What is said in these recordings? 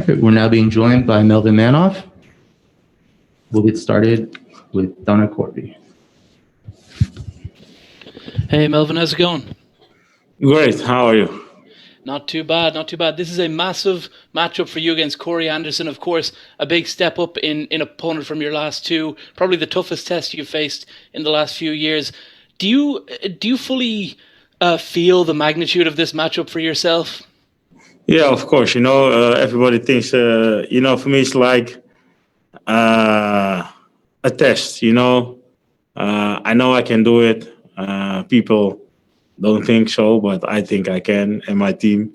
Right, we're now being joined by Melvin MANHOEF. We'll get started with Donna Corby. Hey Melvin, how's it going? Great, how are you? Not too bad, not too bad. This is a massive matchup for you against Corey Anderson. Of course, a big step up in opponent from your last two. Probably the toughest test you've faced in the last few years. Do you fully feel the magnitude of this matchup for yourself? Yeah, of course. Everybody thinks, for me, it's like a test, I know I can do it. People don't think so, but I think I can, and my team.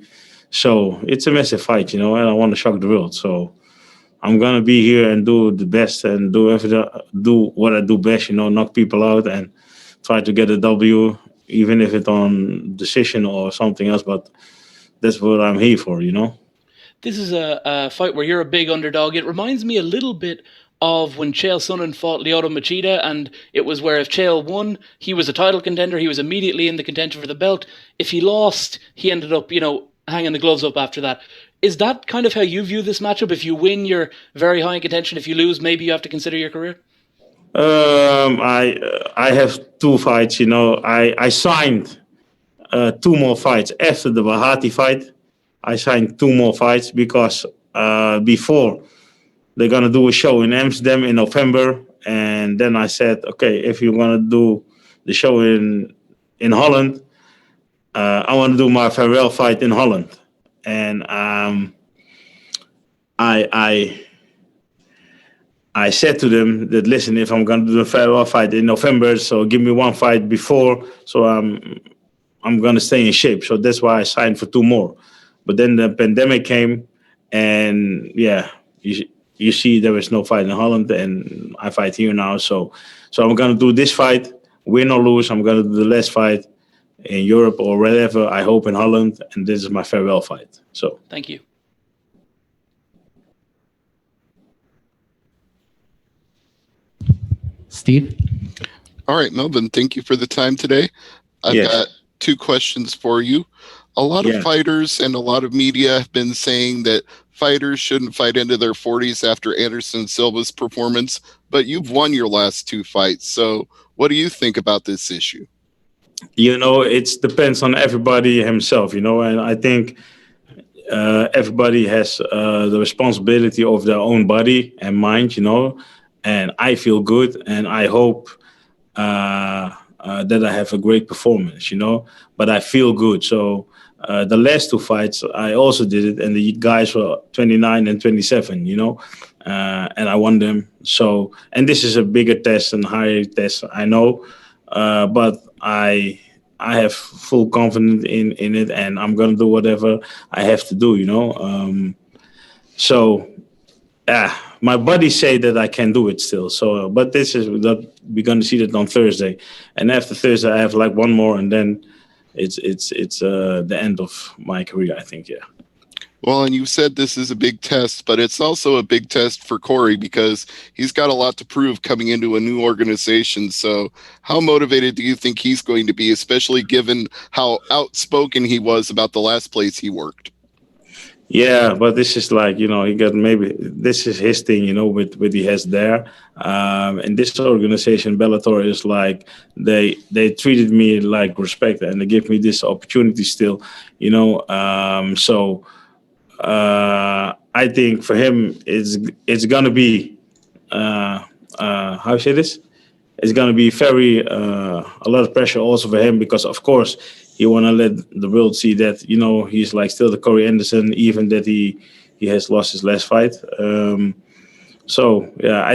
So it's a massive fight, and I want to shock the world. So I'm going to be here and do the best and do what I do best, knock people out and try to get a W, even if it's on decision or something else. But that's what I'm here for, This is a fight where you're a big underdog. It reminds me a little bit of when Chael Sonnen fought Lyoto Machida, and it was where if Chael won, he was a title contender. He was immediately in the contention for the belt. If he lost, he ended up, hanging the gloves up after that. Is that kind of how you view this matchup? If you win, you're very high in contention. If you lose, maybe you have to consider your career? I have two fights, I signed two more fights after the Bahati fight. I signed two more fights because before they're going to do a show in Amsterdam in November. And then I said, okay, if you want to do the show in Holland, I want to do my farewell fight in Holland. And I said to them that, listen, if I'm going to do a farewell fight in November, so give me one fight before, so I'm going to stay in shape. So that's why I signed for two more. But then the pandemic came, and you see there was no fight in Holland, and I fight here now. So I'm going to do this fight, win or lose. I'm going to do the last fight in Europe or wherever, I hope in Holland, and this is my farewell fight. So thank you. Steve? All right, Melvin, thank you for the time today. I've got two questions for you. A lot of fighters and a lot of media have been saying that fighters shouldn't fight into their 40s after Anderson Silva's performance, but you've won your last two fights. So what do you think about this issue? It depends on everybody himself, and I think everybody has the responsibility of their own body and mind, and I feel good, and I hope that I have a great performance, but I feel good. So the last two fights, I also did it, and the guys were 29 and 27, and I won them. So, and this is a bigger test and higher test, I know, but I have full confidence in it, and I'm going to do whatever I have to do, my body say that I can do it still. So, but we're going to see that on Thursday, and after Thursday I have like one more, and then it's the end of my career, I think. Yeah. Well, and you said this is a big test, but it's also a big test for Corey because he's got a lot to prove coming into a new organization. So how motivated do you think he's going to be, especially given how outspoken he was about the last place he worked? Yeah, but this is like, this is his thing, with what he has there. And this organization, Bellator, is like, they treated me like respect, and they give me this opportunity still, I think for him, it's going to be, how say this? It's going to be very, a lot of pressure also for him because, of course, he want to let the world see that, he's like still the Corey Anderson, even that he has lost his last fight. I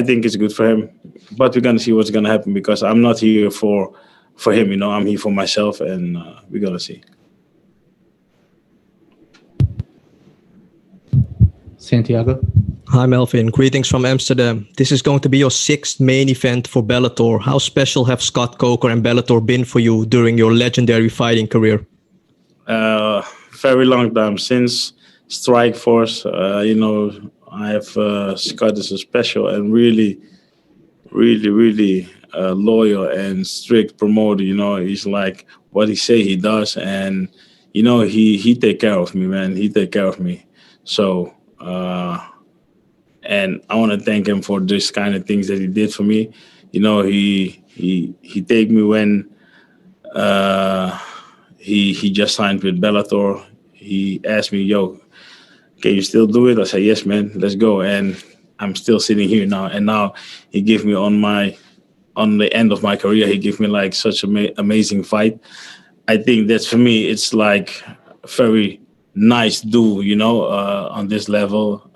think it's good for him. But we're going to see what's going to happen because I'm not here for him, I'm here for myself, and we're going to see. Santiago? Hi, Melvin. Greetings from Amsterdam. This is going to be your sixth main event for Bellator. How special have Scott Coker and Bellator been for you during your legendary fighting career? Very long time. Since Strike Force, I have Scott is a special and really, really, really loyal and strict promoter. He's like what he say he does, and he take care of me, man. He take care of me. So And I want to thank him for this kind of things that he did for me. You know, he take me when he just signed with Bellator. He asked me, "Yo, can you still do it?" I said, "Yes, man, let's go." And I'm still sitting here now. And now he gave me on the end of my career, he gave me like such an amazing fight. I think that's for me, it's like very nice to do, you know, on this level,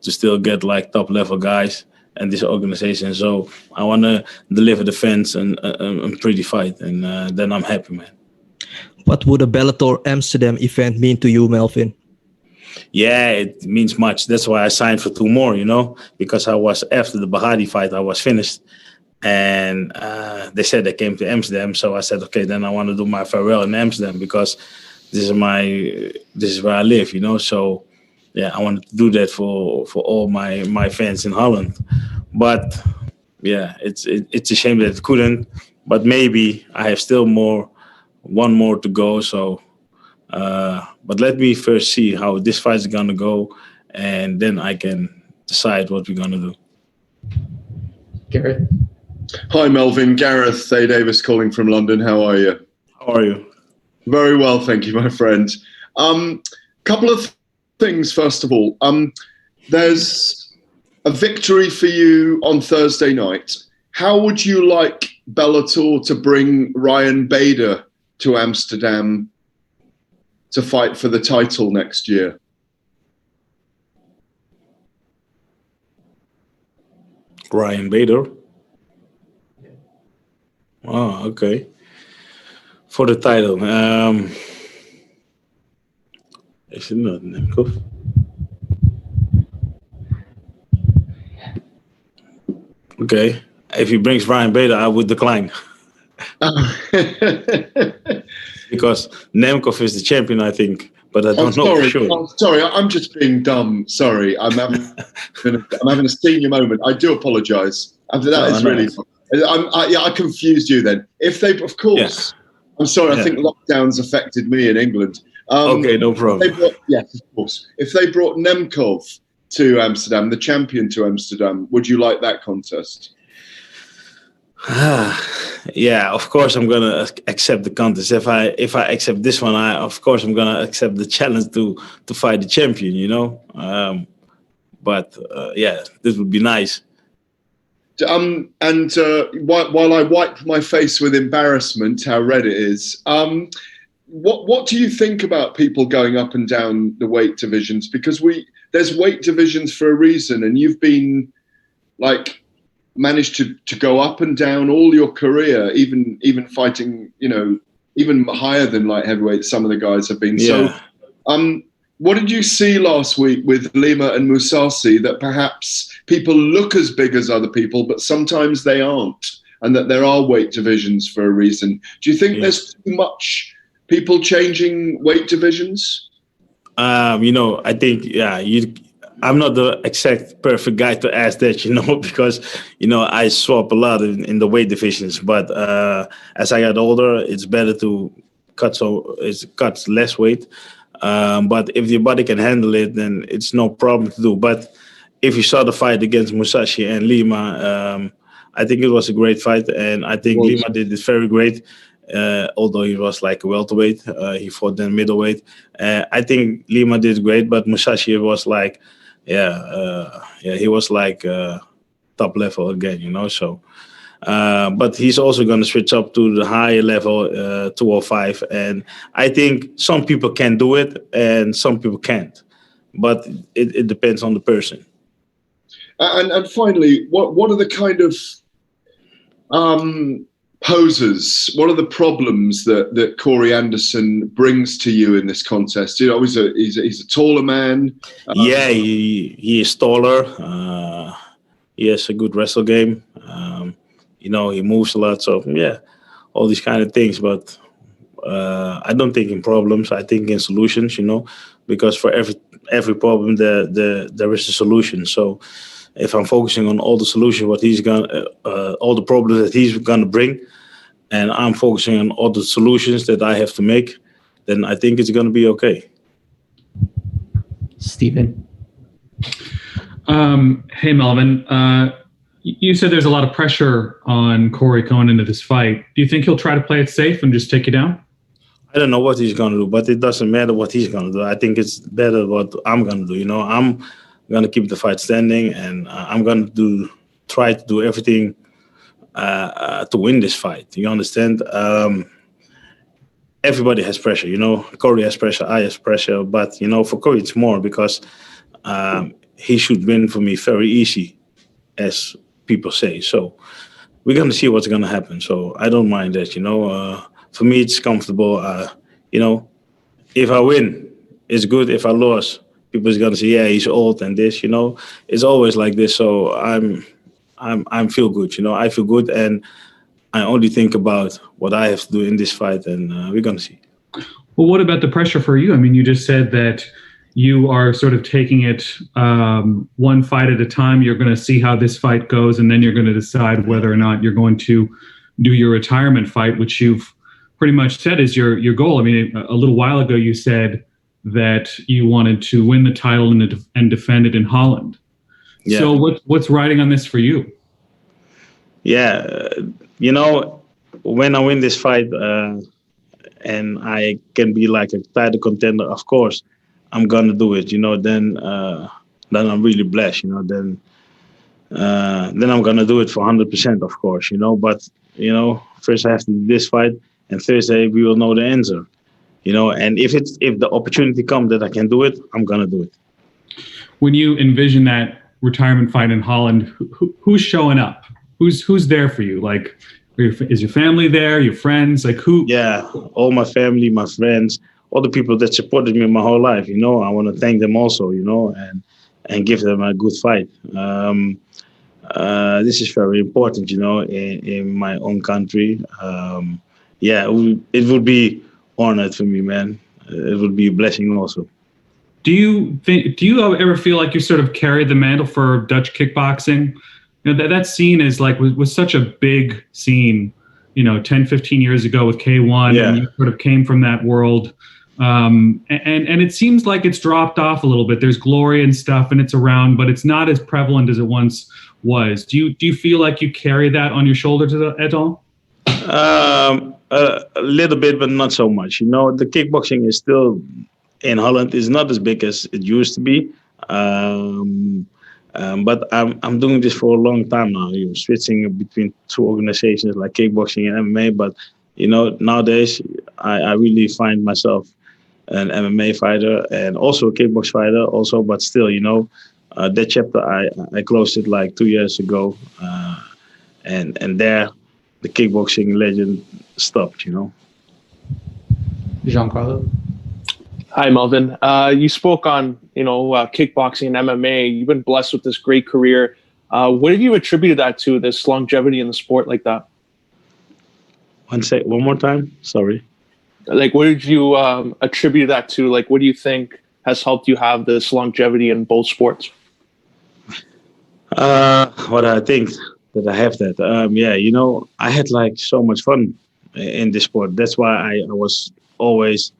to still get like top level guys and this organization. So I want to deliver the fans and a pretty fight, and then I'm happy, man. What would a Bellator Amsterdam event mean to you, Melvin? Yeah, it means much. That's why I signed for 2 more, you know, because I was, after the Bahadi fight, I was finished. And they said they came to Amsterdam. So I said, okay, then I want to do my farewell in Amsterdam, because this is where I live, you know. So yeah, I wanted to do that for all my fans in Holland. But yeah, it's a shame that it couldn't. But maybe I have still one more to go. So, but let me first see how this fight is gonna go, and then I can decide what we're gonna do. Gareth? Hi, Melvin. Gareth A. Davis calling from London. How are you? How are you? Very well, thank you, my friend. Couple of things, first of all. There's a victory for you on Thursday night. How would you like Bellator to bring Ryan Bader to Amsterdam to fight for the title next year? Ryan Bader. Oh, okay. For the title, is it not MANHOEF? Okay. If he brings Ryan Bader, I would decline. Because Nemkov is the champion, I think, but I don't know for sure. I'm sorry, I'm just being dumb. Sorry, I'm having a senior moment. I do apologise. I confused you then. If they, of course, yeah. I'm sorry. I think lockdowns affected me in England. Okay, no problem. Yes, of course. If they brought Nemkov to Amsterdam, the champion to Amsterdam, would you like that contest? Yeah, of course I'm gonna accept the contest. If I accept this one, of course I'm gonna accept the challenge to fight the champion. You know, but yeah, this would be nice. While I wipe my face with embarrassment, how red it is. What do you think about people going up and down the weight divisions? Because there's weight divisions for a reason, and you've been managed to go up and down all your career, even fighting, you know, even higher than light heavyweight. Some of the guys have been. Yeah. So, what did you see last week with Lima and Mousasi, that perhaps people look as big as other people, but sometimes they aren't, and that there are weight divisions for a reason? Do you think there's too much people changing weight divisions? You know, I think, I'm not the exact perfect guy to ask that, you know, because, you know, I swap a lot in the weight divisions. But as I got older, it's better to cut less weight. But if your body can handle it, then it's no problem to do. But if you saw the fight against Mousasi and Lima, I think it was a great fight. And I think Lima did it very great. Although he was like a welterweight, he fought then middleweight. I think Lima did great, but Mousasi was like, he was like top level again, you know. So, but he's also going to switch up to the higher level, 205, and I think some people can do it and some people can't. But it depends on the person. And finally, what are the kind of poses? What are the problems that Corey Anderson brings to you in this contest? You know, he's a taller man. He is taller. He has a good wrestle game. You know, he moves a lot. So yeah, all these kind of things. But I don't think in problems. I think in solutions. You know, because for every problem there is a solution. So if I'm focusing on all the solutions, all the problems that he's gonna bring, and I'm focusing on all the solutions that I have to make, then I think it's gonna be okay. Stephen. Hey, Melvin. You said there's a lot of pressure on Corey going into this fight. Do you think he'll try to play it safe and just take you down? I don't know what he's going to do, but it doesn't matter what he's going to do. I think it's better what I'm going to do. You know, I'm going to keep the fight standing, and I'm going to try to do everything to win this fight. You understand? Everybody has pressure. You know, Corey has pressure, I have pressure, but you know, for Corey it's more because he should win for me very easy, as people say. So we're going to see what's going to happen. So I don't mind that, you know. For me, it's comfortable. You know, if I win, it's good. If I lose, people is going to say, yeah, he's old and this, you know. It's always like this. So I'm feel good, you know. I feel good, and I only think about what I have to do in this fight, and we're going to see. Well, what about the pressure for you? I mean, you just said that you are sort of taking it one fight at a time. You're going to see how this fight goes, and then you're going to decide whether or not you're going to do your retirement fight, which you've pretty much said is your goal. I mean, a little while ago you said that you wanted to win the title and defend it in Holland. Yeah. So what's riding on this for you? Yeah, you know, when I win this fight and I can be like a title contender, of course, I'm gonna do it, you know. Then I'm really blessed, you know. Then I'm gonna do it for 100%, of course, you know. But you know, first I have to do this fight, and Thursday we will know the answer, you know. And if the opportunity comes that I can do it, I'm gonna do it. When you envision that retirement fight in Holland, who's showing up? Who's there for you? Like, is your family there? Your friends? Like who? Yeah, all my family, my friends. All the people that supported me my whole life, you know, I want to thank them also, you know, and give them a good fight. This is very important, you know, in my own country. Yeah, it would be honored for me, man. It would be a blessing also. Do you ever feel like you sort of carried the mantle for Dutch kickboxing? You know, that scene is like was such a big scene, you know, 10, 15 years ago with K1, and you sort of came from that world. And it seems like it's dropped off a little bit. There's glory and stuff, and it's around, but it's not as prevalent as it once was. Do you feel like you carry that on your shoulders at all? A little bit, but not so much. You know, the kickboxing is still in Holland is not as big as it used to be. But I'm doing this for a long time now. You know, switching between two organizations like kickboxing and MMA. But you know, nowadays I really find myself an MMA fighter and also a kickbox fighter also. But still, you know, that chapter I closed it like 2 years ago, and there the kickboxing legend stopped. You know. Giancarlo. Hi, Melvin. You spoke on, kickboxing and MMA. You've been blessed with this great career. What have you attributed that to, this longevity in the sport like that? One more time. Sorry. Like, what did you attribute that to? Like, what do you think has helped you have this longevity in both sports? What I think that I have that. I had like so much fun in this sport. That's why I was always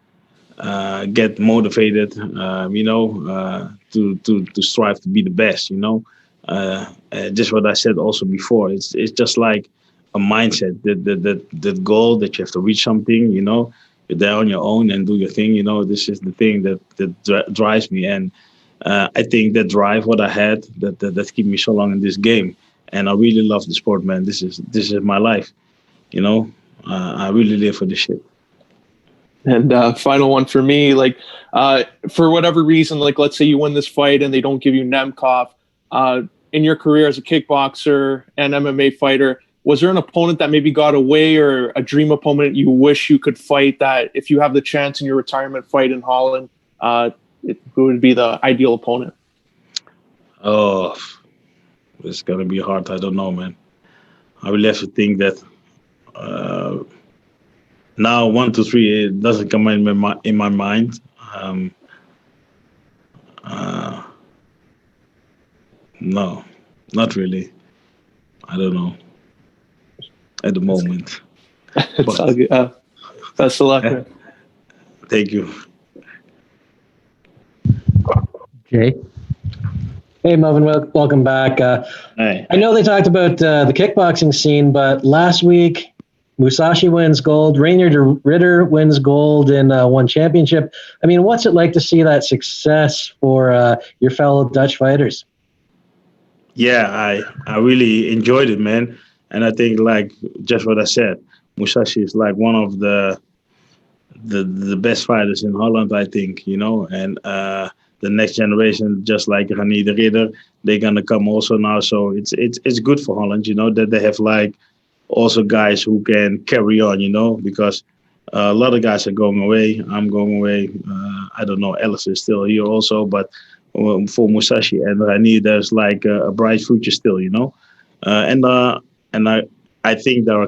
get motivated, to strive to be the best, you know. Just what I said also before. It's just like a mindset, that goal that you have to reach something, you know. You're there on your own and do your thing, you know. This is the thing that drives me, and I think that drive what I had that keep me so long in this game, and I really love the sport, man. This is my life, you know. I really live for this shit. And final one for me, like for whatever reason, like let's say you win this fight and they don't give you MANHOEF. In your career as a kickboxer and MMA fighter, was there an opponent that maybe got away, or a dream opponent you wish you could fight that if you have the chance in your retirement fight in Holland, it would be the ideal opponent? Oh, it's going to be hard. I don't know, man. I will have to think that. Now, 1, 2, 3, it doesn't come in my mind. No, not really. I don't know at the moment. It's all good. Best of luck. Man. Thank you. Jay? Hey, Melvin, welcome back. Hey. I know they talked about the kickboxing scene, but last week, Musashi wins gold, Rainier Ritter wins gold in one championship. I mean, what's it like to see that success for your fellow Dutch fighters? Yeah, I really enjoyed it, man. And I think like just what I said, Musashi is like one of the best fighters in Holland, I think, and the next generation, just like Rani de Ridder, they're gonna come also now. So it's good for Holland, that they have like also guys who can carry on, because a lot of guys are going away. I'm going away. I don't know. Ellis is still here also, but for Musashi and Rani, there's like a bright future still, and I think there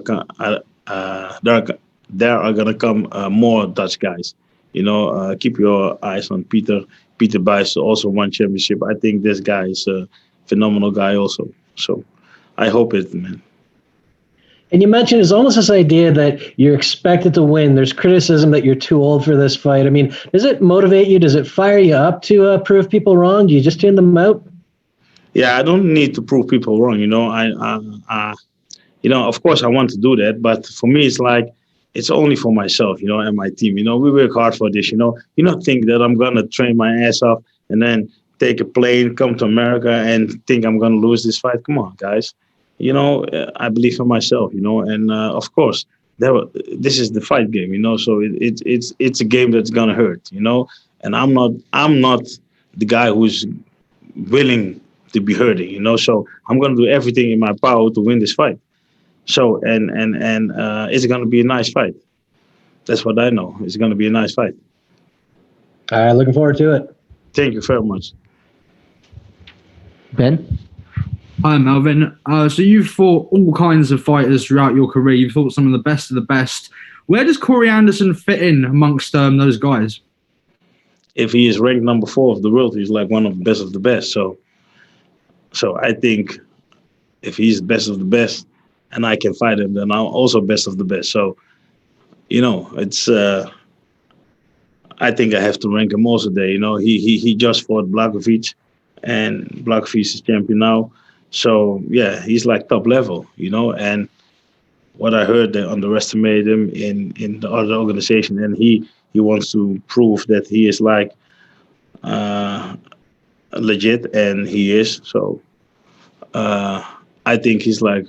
are gonna come more Dutch guys. Keep your eyes on Peter. Peter Buys also won championship. I think this guy is a phenomenal guy also. So I hope it, man. And you mentioned it's almost this idea that you're expected to win. There's criticism that you're too old for this fight. I mean, does it motivate you? Does it fire you up to prove people wrong? Do you just tune them out? Yeah, I don't need to prove people wrong. Of course I want to do that, but for me, it's like, it's only for myself, and my team. We work hard for this, You don't think that I'm going to train my ass off and then take a plane, come to America and think I'm going to lose this fight. Come on, guys. I believe in myself, and of course, this is the fight game, so it's a game that's going to hurt, and I'm not the guy who's willing to be hurting, so I'm going to do everything in my power to win this fight. So and it's going to be a nice fight. That's what I know. It's going to be a nice fight. All right, looking forward to it. Thank you very much. Ben? Hi, Melvin. So you've fought all kinds of fighters throughout your career. You've fought some of the best of the best. Where does Corey Anderson fit in amongst those guys? If he is ranked number 4 of the world, he's like one of the best. So I think if he's best of the best and I can fight him, then I'm also best of the best. So, it's. I think I have to rank him also there. He just fought Blachowicz, and Blachowicz is champion now. So yeah, he's like top level. And what I heard, they underestimate him in the other organization, and he wants to prove that he is like legit, and he is. So I think he's like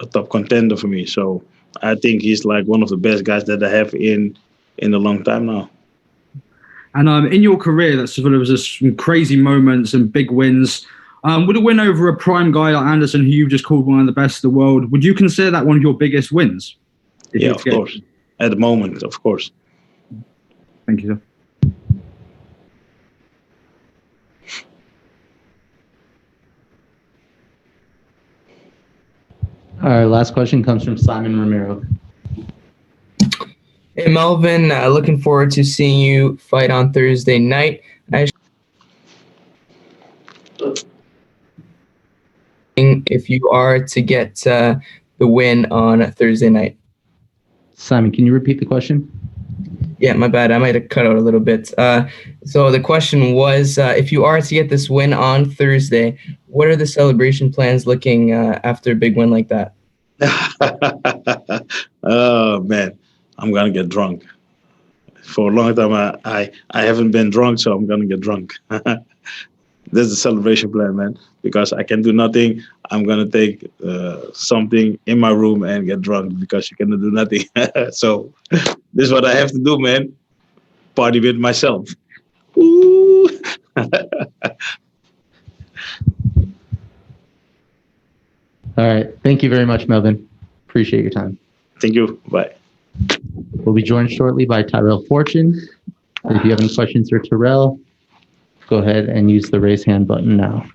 a top contender for me. So I think he's like one of the best guys that I have in a long time now. And in your career, that's sort of just some crazy moments and big wins. Would a win over a prime guy like Anderson, who you've just called one of the best in the world, would you consider that one of your biggest wins? Yeah, of course. At the moment, of course. Thank you, sir. Our last question comes from Simon Romero. Hey, Melvin, looking forward to seeing you fight on Thursday night. If you are to get the win on Thursday night. Simon, can you repeat the question? Yeah, my bad. I might have cut out a little bit. So the question was, if you are to get this win on Thursday, what are the celebration plans looking after a big win like that? Oh, man. I'm going to get drunk. For a long time, I haven't been drunk, so I'm going to get drunk. That's the celebration plan, man, because I can do nothing. I'm going to take something in my room and get drunk because you cannot do nothing. So this is what I have to do, man. Party with myself. Ooh. All right. Thank you very much, Melvin. Appreciate your time. Thank you. Bye. We'll be joined shortly by Tyrell Fortune. If you have any questions for Tyrell, go ahead and use the raise hand button now.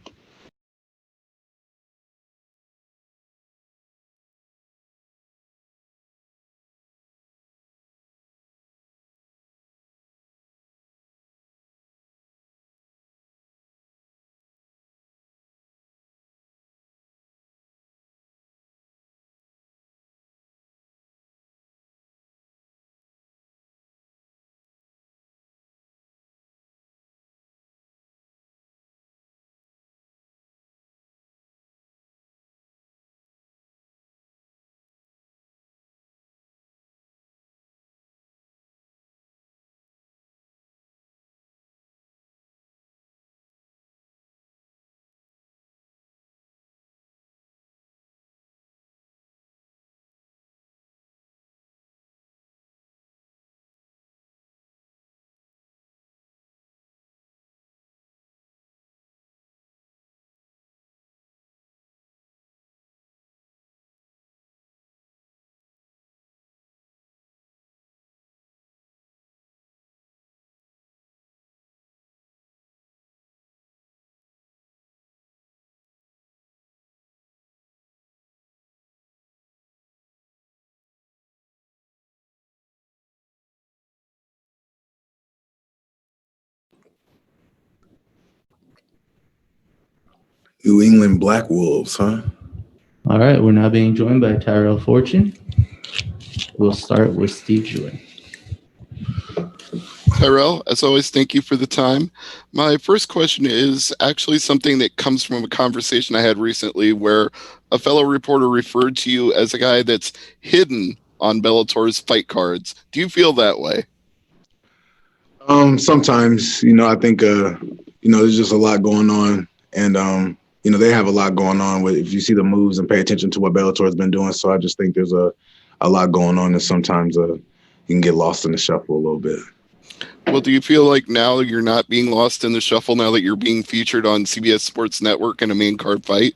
New England Black Wolves, huh? All right, we're now being joined by Tyrell Fortune. We'll start with Steve Jewett. Tyrell, as always, thank you for the time. My first question is actually something that comes from a conversation I had recently where a fellow reporter referred to you as a guy that's hidden on Bellator's fight cards. Do you feel that way? Sometimes, I think, there's just a lot going on, and, they have a lot going on with, if you see the moves and pay attention to what Bellator has been doing. So I just think there's a lot going on, and sometimes you can get lost in the shuffle a little bit. Well, do you feel like now you're not being lost in the shuffle now that you're being featured on CBS Sports Network in a main card fight?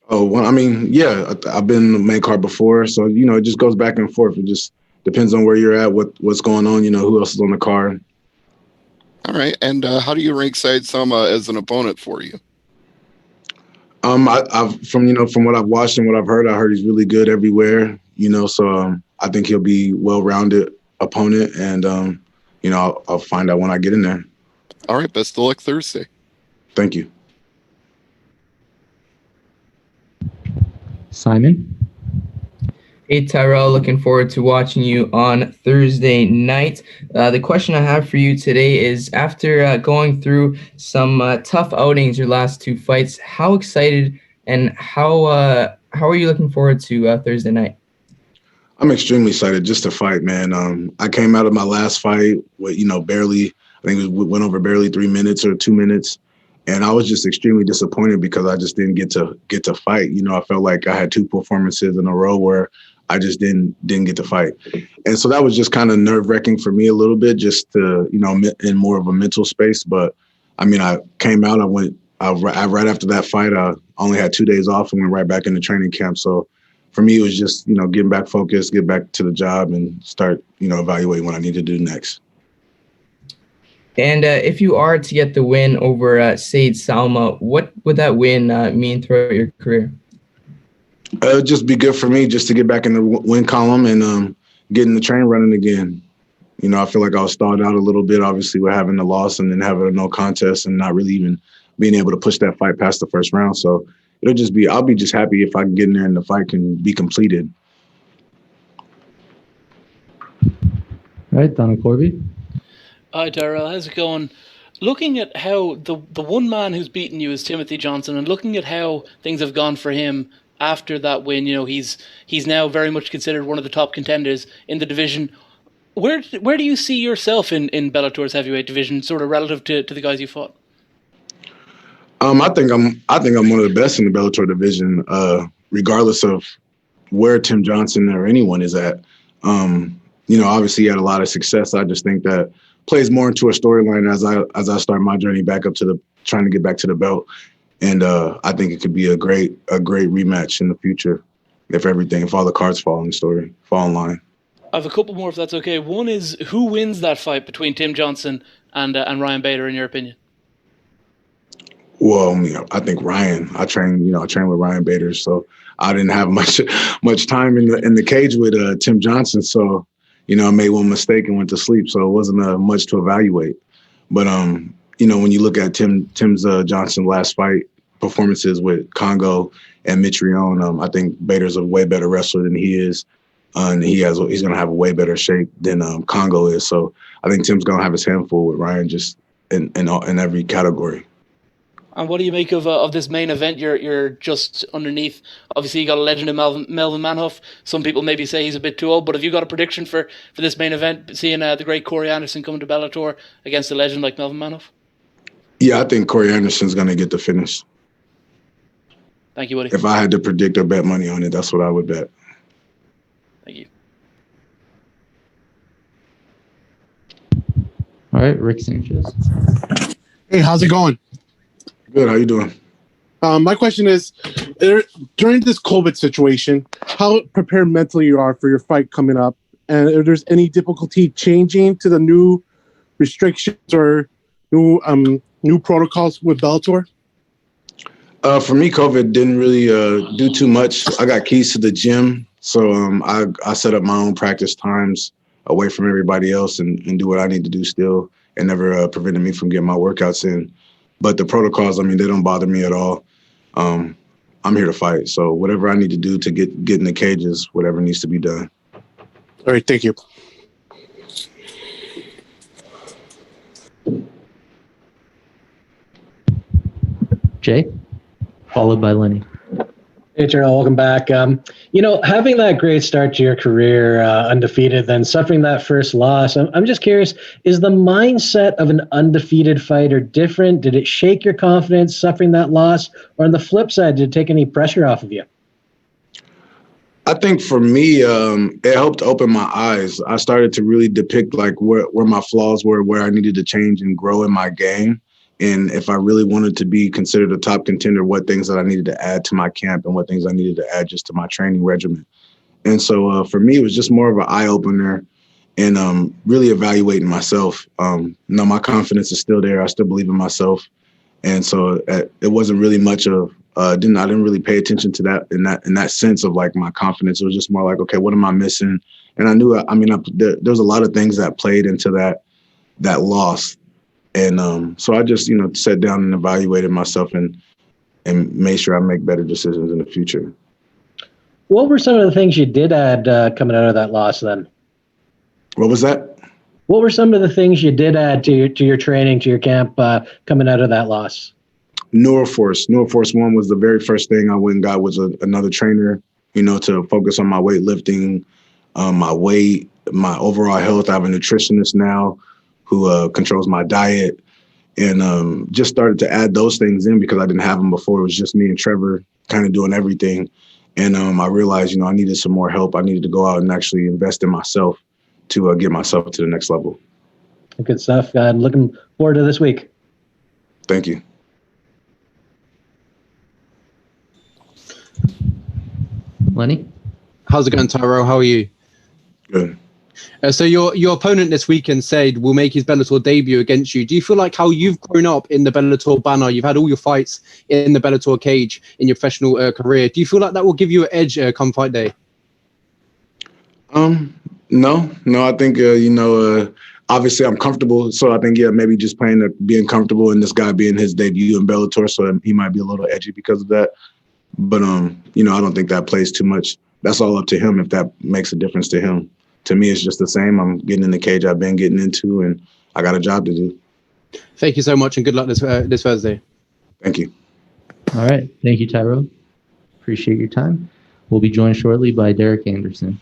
Oh, well, yeah, I've been in the main card before. So, it just goes back and forth. It just depends on where you're at, what's going on, who else is on the card. All right. And how do you rank Said Sama as an opponent for you? From what I've watched and what I've heard, I heard he's really good everywhere, so I think he'll be well-rounded opponent, and, I'll find out when I get in there. All right. Best of luck Thursday. Thank you. Simon? Hey, Tyrell, looking forward to watching you on Thursday night. The question I have for you today is, after going through some tough outings your last two fights, how excited and how are you looking forward to Thursday night? I'm extremely excited just to fight, man. I came out of my last fight with, barely, I think it went over barely 3 minutes or 2 minutes. And I was just extremely disappointed because I just didn't get to fight. I felt like I had two performances in a row where I just didn't get to fight. And so that was just kind of nerve-wracking for me a little bit, just to, in more of a mental space. But I came out, right after that fight, I only had 2 days off and went right back into training camp. So for me, it was just, getting back focused, get back to the job and start, evaluating what I need to do next. And if you are to get the win over Said Salma, what would that win mean throughout your career? It would just be good for me just to get back in the win column and getting the train running again. I feel like I was stalled out a little bit, obviously, with having the loss and then having a no contest and not really even being able to push that fight past the first round. So I'll be just happy if I can get in there and the fight can be completed. All right, Donald Corby. Hi, Tyrell. How's it going? Looking at how the one man who's beaten you is Timothy Johnson, and looking at how things have gone for him after that win, he's now very much considered one of the top contenders in the division. Where do you see yourself in Bellator's heavyweight division, sort of relative to the guys you fought? I think I'm one of the best in the Bellator division, regardless of where Tim Johnson or anyone is at. Obviously he had a lot of success. I just think that plays more into a storyline as I start my journey back up to trying to get back to the belt. And I think it could be a great rematch in the future if all the cards fall in line. I have a couple more if that's okay. One is, who wins that fight between Tim Johnson and Ryan Bader in your opinion? Well, I think Ryan. I trained with Ryan Bader, so I didn't have much time in the cage with Tim Johnson. So, I made one mistake and went to sleep, so it wasn't much to evaluate. But when you look at Tim's Johnson last fight performances with Congo and Mitrione, I think Bader's a way better wrestler than he is, and he's going to have a way better shape than Congo is. So I think Tim's going to have his handful with Ryan just in every category. And what do you make of this main event? You're just underneath. Obviously, you got a legend in Melvin MANHOEF. Some people maybe say he's a bit too old, but have you got a prediction for this main event, seeing the great Corey Anderson coming to Bellator against a legend like Melvin MANHOEF? Yeah, I think Corey Anderson's going to get the finish. Thank you, buddy. If I had to predict or bet money on it, that's what I would bet. Thank you. All right, Rick Sanchez. Hey, how's it going? Good. How you doing? My question is, during this COVID situation, how prepared mentally you are for your fight coming up, and if there's any difficulty changing to the new restrictions or new protocols with Bellator? For me, COVID didn't really do too much. I got keys to the gym, so I set up my own practice times away from everybody else and do what I need to do still, and never prevented me from getting my workouts in. But the protocols, I mean, they don't bother me at all. I'm here to fight. So whatever I need to do to get in the cages, whatever needs to be done. All right, thank you. Jay, followed by Lenny. Hey, Terrell, welcome back. Having that great start to your career, undefeated, then suffering that first loss, I'm just curious, is the mindset of an undefeated fighter different? Did it shake your confidence suffering that loss? Or on the flip side, did it take any pressure off of you? I think for me, it helped open my eyes. I started to really depict like where my flaws were, where I needed to change and grow in my game. And if I really wanted to be considered a top contender, what things that I needed to add to my camp and what things I needed to add just to my training regimen. And so for me, it was just more of an eye opener and really evaluating myself. My confidence is still there. I still believe in myself. And so it wasn't really much of, I didn't really pay attention to that in that sense of like my confidence. It was just more like, okay, what am I missing? And I knew, there was a lot of things that played into that loss. And so I just, sat down and evaluated myself and made sure I make better decisions in the future. What were some of the things you did add coming out of that loss then? What was that? What were some of the things you did add to your training, to your camp coming out of that loss? Neuroforce 1 was the very first thing I went and got was another trainer, to focus on my weightlifting, my weight, my overall health. I have a nutritionist now who controls my diet, and just started to add those things in because I didn't have them before. It was just me and Trevor kind of doing everything. And I realized, I needed some more help. I needed to go out and actually invest in myself to get myself to the next level. Good stuff. I'm looking forward to this week. Thank you. Lenny? How's it going, Tyrell? How are you? Good. So your opponent this weekend said will make his Bellator debut against you. Do you feel like how you've grown up in the Bellator banner, you've had all your fights in the Bellator cage in your professional career, do you feel like that will give you an edge come fight day? No. I think, obviously I'm comfortable. So I think, maybe just being comfortable and this guy being his debut in Bellator. So he might be a little edgy because of that. But, I don't think that plays too much. That's all up to him if that makes a difference to him. To me, it's just the same. I'm getting in the cage I've been getting into, and I got a job to do. Thank you so much, and good luck this Thursday. Thank you. All right. Thank you, Tyrell. Appreciate your time. We'll be joined shortly by Derek Anderson.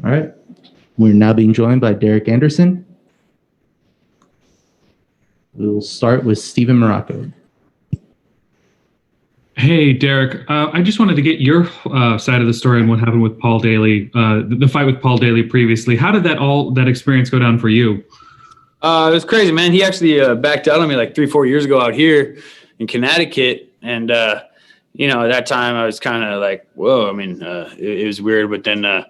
All right. We're now being joined by Derek Anderson. We will start with Steven Morocco. Hey, Derek. I just wanted to get your side of the story on what happened with Paul Daly, the fight with Paul Daly previously. How did that experience go down for you? It was crazy, man. He actually backed out on me like 3-4 years ago out here in Connecticut. And, at that time I was kind of like, whoa, I mean, it was weird. But then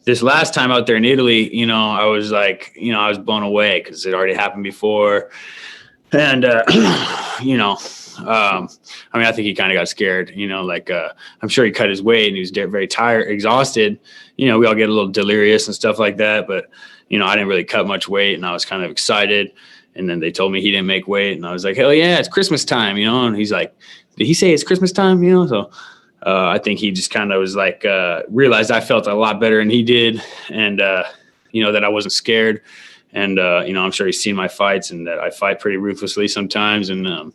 this last time out there in Italy, I was like, I was blown away because it already happened before. And, I think he kind of got scared, I'm sure he cut his weight and he was very tired, exhausted. We all get a little delirious and stuff like that. But, I didn't really cut much weight and I was kind of excited. And then they told me he didn't make weight. And I was like, hell yeah, it's Christmas time, and he's like, did he say it's Christmas time? So I think he just kind of was like, realized I felt a lot better than he did. And, that I wasn't scared. And, I'm sure he's seen my fights and that I fight pretty ruthlessly sometimes. And, I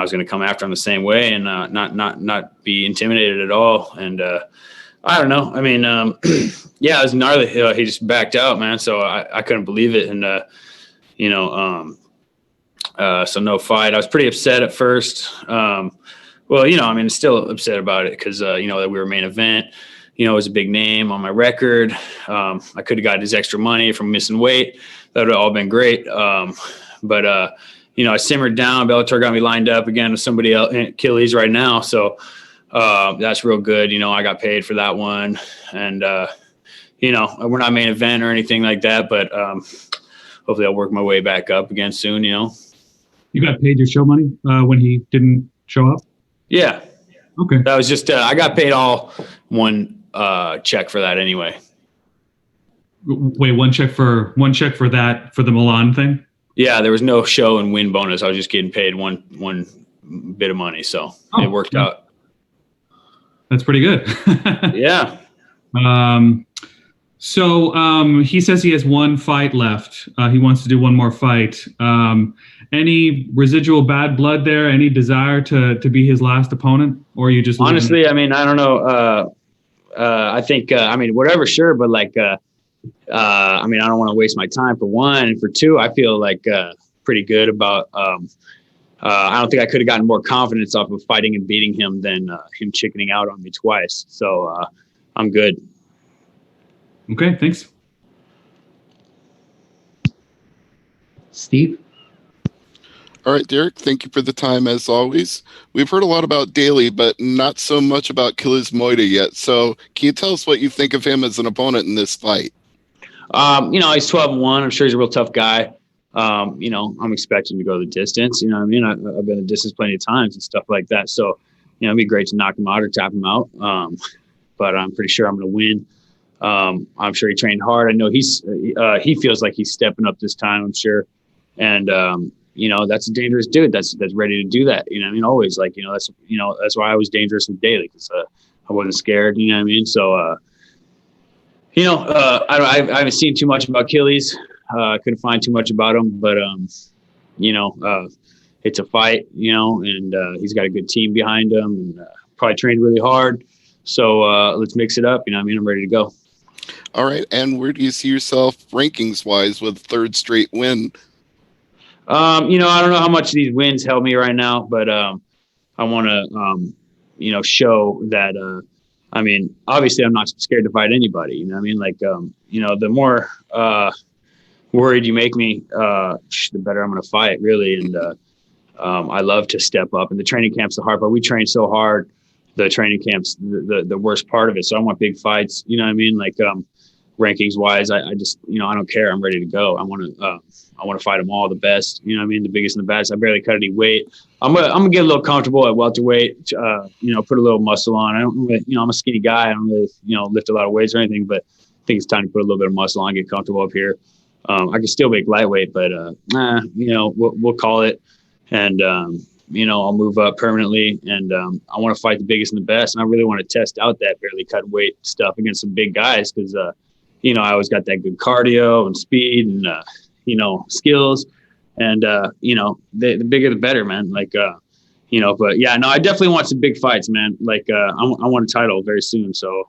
was going to come after him the same way and not be intimidated at all. And I don't know. I mean, yeah, it was gnarly. He just backed out, man. So I couldn't believe it. And, so no fight. I was pretty upset at first. Still upset about it because, that we were main event. It was a big name on my record. I could have got his extra money from missing weight. That would have all been great. But I simmered down. Bellator got me lined up again with somebody else, Achilles, right now. So that's real good. I got paid for that one. And, we're not main event or anything like that. But hopefully I'll work my way back up again soon, You got paid your show money when he didn't show up? Yeah. Okay. That was just, I got paid all one check for that anyway. Wait, one check for that, for the Milan thing? Yeah, there was no show and win bonus. I was just getting paid one bit of money. So it worked out. That's pretty good. Yeah. So he says he has one fight left. He wants to do one more fight. Any residual bad blood there? Any desire to be his last opponent? Or are you just honestly? I mean, I don't know. I think whatever, sure, but I don't want to waste my time for one, and for two, I feel like pretty good about. I don't think I could have gotten more confidence off of fighting and beating him than him chickening out on me twice. So I'm good. Okay, thanks. Steve? All right, Derek, thank you for the time as always. We've heard a lot about Daly, but not so much about Killers Moida yet. So can you tell us what you think of him as an opponent in this fight? He's 12-1. I'm sure he's a real tough guy. I'm expecting to go the distance. I've been the distance plenty of times and stuff like that. So, it'd be great to knock him out or tap him out. But I'm pretty sure I'm going to win. I'm sure he trained hard. I know he feels like he's stepping up this time, I'm sure. And, that's a dangerous dude. That's ready to do that. Always that's why I was dangerous with Daly, because I wasn't scared. So, I haven't seen too much about Achilles. I couldn't find too much about him, but, it's a fight, and he's got a good team behind him and probably trained really hard. So let's mix it up. I'm ready to go. All right. And where do you see yourself rankings wise with third straight win? I don't know how much these wins help me right now, but I want to, show that, obviously I'm not scared to fight anybody. The more worried you make me, the better I'm going to fight, really. And I love to step up. And the training camp's the hard part. We train so hard. The training camp's the worst part of it. So I want big fights. Rankings wise, I just, I don't care. I'm ready to go. I want to fight them all, the best. The biggest and the best. I barely cut any weight. I'm gonna get a little comfortable at welterweight. Put a little muscle on. I don't really, I'm a skinny guy. I don't really, lift a lot of weights or anything. But I think it's time to put a little bit of muscle on, get comfortable up here. I can still make lightweight, but we'll call it. And I'll move up permanently, and I want to fight the biggest and the best. And I really want to test out that barely cut weight stuff against some big guys, because I always got that good cardio and speed and skills, and the bigger the better, man. But yeah, no, I definitely want some big fights, man. I want a title very soon. So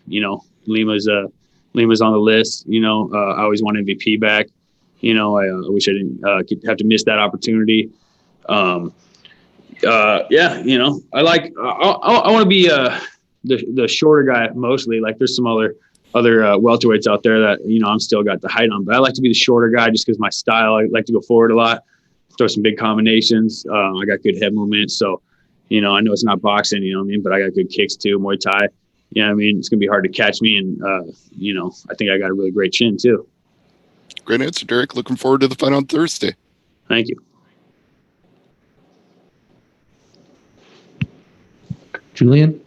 Lima's on the list. I always want MVP back. I wish I didn't have to miss that opportunity. I want to be the shorter guy mostly. Like, there's some other welterweights out there that, I'm still got the height on, but I like to be the shorter guy just because my style, I like to go forward a lot, throw some big combinations. I got good head movement. So, I know it's not boxing, but I got good kicks too, Muay Thai. It's going to be hard to catch me. And, I think I got a really great chin too. Great answer, Derek. Looking forward to the fight on Thursday. Thank you. Julian?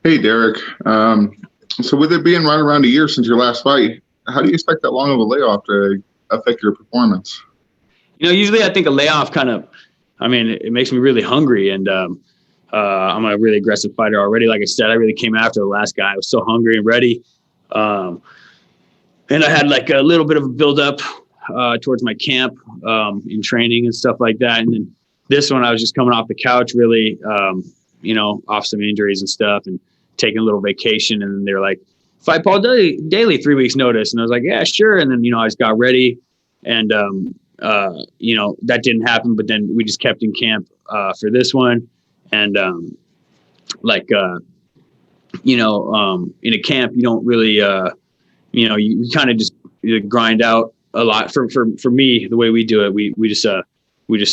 Hey, Derek. So with it being right around a year since your last fight, how do you expect that long of a layoff to affect your performance? Usually I think a layoff it makes me really hungry. And I'm a really aggressive fighter already. Like I said, I really came after the last guy. I was so hungry and ready. And I had like a little bit of a build-up towards my camp in training and stuff like that. And then this one, I was just coming off the couch really, off some injuries and stuff and taking a little vacation. And then they're like, fight Paul Daly 3 weeks notice. And I was like, yeah, sure. And then, I just got ready and, that didn't happen, but then we just kept in camp for this one. And in a camp, you don't really, you kind of just grind out a lot. For me, the way we do it, we just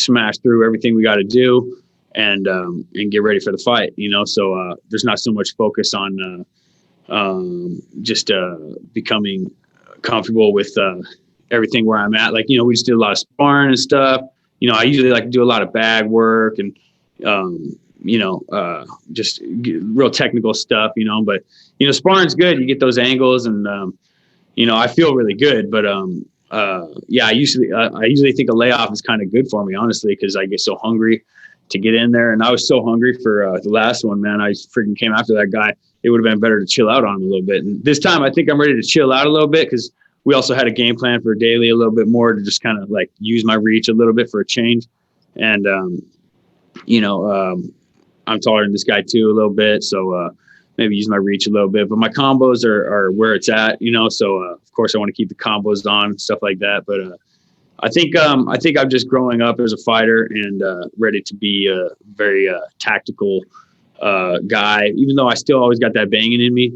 smash through everything we got to do and get ready for the fight. So there's not so much focus on just becoming comfortable with everything where I'm at. Like, we just did a lot of sparring and stuff. I usually like to do a lot of bag work and, just real technical stuff, but, sparring's good. You get those angles and, I feel really good, but, I usually think a layoff is kind of good for me, honestly, because I get so hungry to get in there. And I was so hungry for the last one, man. I freaking came after that guy. It would have been better to chill out on him a little bit. And this time I think I'm ready to chill out a little bit because we also had a game plan for Daly a little bit more to just kind of like use my reach a little bit for a change. And, I'm taller than this guy too a little bit. So maybe use my reach a little bit, but my combos are where it's at, so of course I want to keep the combos on and stuff like that. But I think I'm just growing up as a fighter and ready to be a very tactical guy, even though I still always got that banging in me.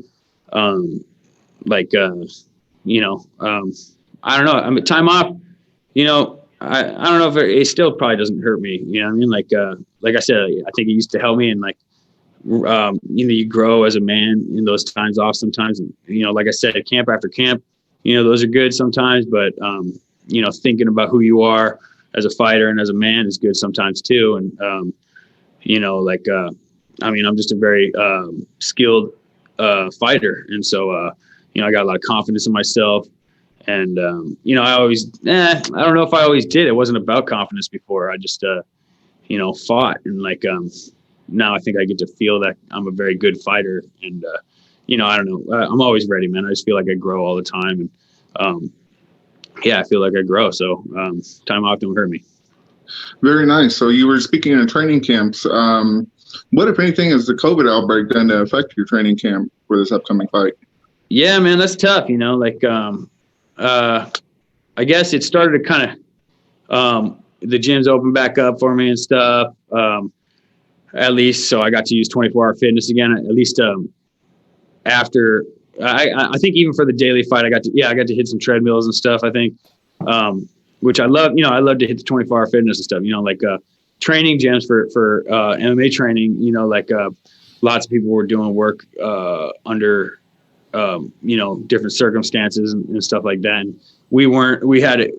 I don't know. I mean, time off, I don't know if it still probably doesn't hurt me. You know what I mean? Like I said, I think it used to help me and you grow as a man in those times off sometimes. And, like I said, camp after camp, those are good sometimes, but, thinking about who you are as a fighter and as a man is good sometimes too. And, I'm just a very skilled fighter. And so, I got a lot of confidence in myself. And, I always, I don't know if I always did. It wasn't about confidence before. I just, fought. And now I think I get to feel that I'm a very good fighter. And, I don't know. I'm always ready, man. I just feel like I grow all the time. And, I feel like I grow. So time off don't hurt me. Very nice. So you were speaking in training camps. What, if anything, has the COVID outbreak done to affect your training camp for this upcoming fight? Yeah, man, that's tough. I guess it started to kind of, the gyms opened back up for me and stuff. At least, so I got to use 24-hour fitness again. At least after, I think even for the Daly fight, I got to hit some treadmills and stuff. I think, which I love. I love to hit the 24-hour fitness and stuff. Training gyms for MMA training. Lots of people were doing work under different circumstances and stuff like that. And we weren't. We had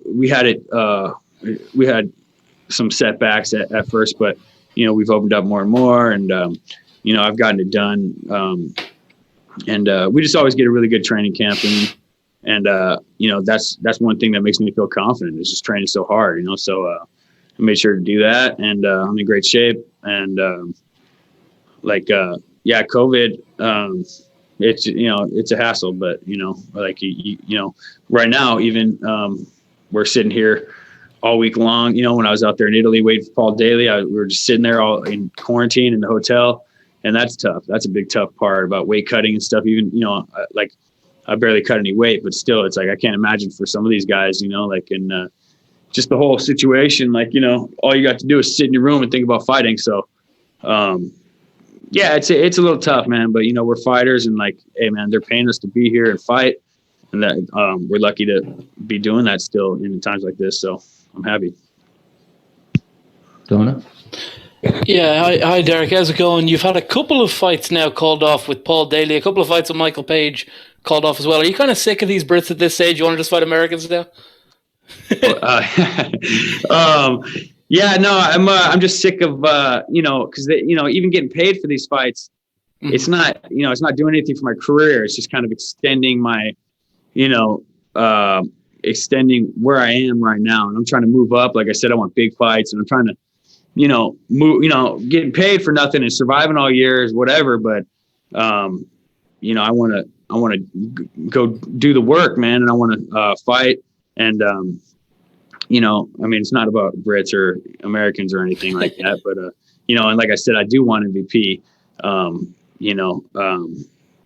some setbacks at first, but we've opened up more and more, and I've gotten it done. And we just always get a really good training camp, and that's one thing that makes me feel confident is just training so hard, So I made sure to do that, and I'm in great shape. And COVID, it's it's a hassle, but right now even we're sitting here all week long. When I was out there in Italy waiting for Paul Daly, we were just sitting there all in quarantine in the hotel. And that's tough. That's a big, tough part about weight cutting and stuff. Even, I barely cut any weight, but still, it's I can't imagine for some of these guys, and just the whole situation, all you got to do is sit in your room and think about fighting. So, Yeah, it's a little tough, man. But we're fighters, and like, hey, man, they're paying us to be here and fight, and that we're lucky to be doing that still in times like this. So I'm happy. Donna? Yeah, hi Derek, how's it going? You've had a couple of fights now called off with Paul Daly, a couple of fights with Michael Page called off as well. Are you kind of sick of these Brits at this stage? You want to just fight Americans now? Yeah, no, I'm just sick of because even getting paid for these fights, it's not it's not doing anything for my career. It's just kind of extending my extending where I am right now, and I'm trying to move up. Like I said, I want big fights, and I'm trying to move. Getting paid for nothing and surviving all years, whatever. But I want to go do the work, man, and I want to fight. And it's not about Brits or Americans or anything like that, but and like I said, I do want MVP.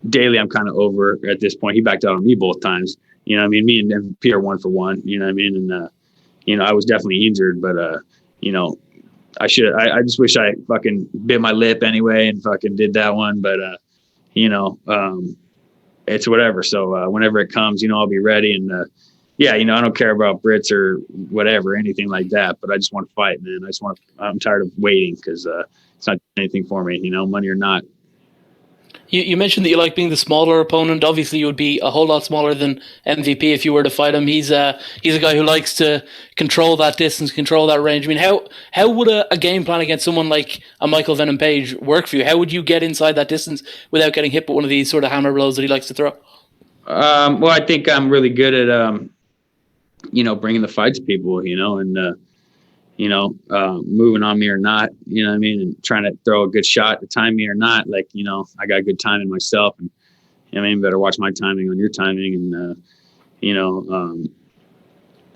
Daly, I'm kind of over at this point. He backed out on me both times. Me and MVP are 1 for 1. You know what I mean? And I was definitely injured, but I just wish I fucking bit my lip anyway and fucking did that one. But it's whatever. So whenever it comes, I'll be ready. And I don't care about Brits or whatever, anything like that. But I just want to fight, man. I'm tired of waiting because it's not anything for me, money or not. You mentioned that you like being the smaller opponent. Obviously, you would be a whole lot smaller than MVP if you were to fight him. He's a guy who likes to control that distance, control that range. I mean, how would a game plan against someone like a Michael Venom Page work for you? How would you get inside that distance without getting hit with one of these sort of hammer blows that he likes to throw? Well, I think I'm really good at bringing the fight to people, and moving on me or not, and trying to throw a good shot to time me or not. Like, I got good timing myself, and better watch my timing on your timing. And,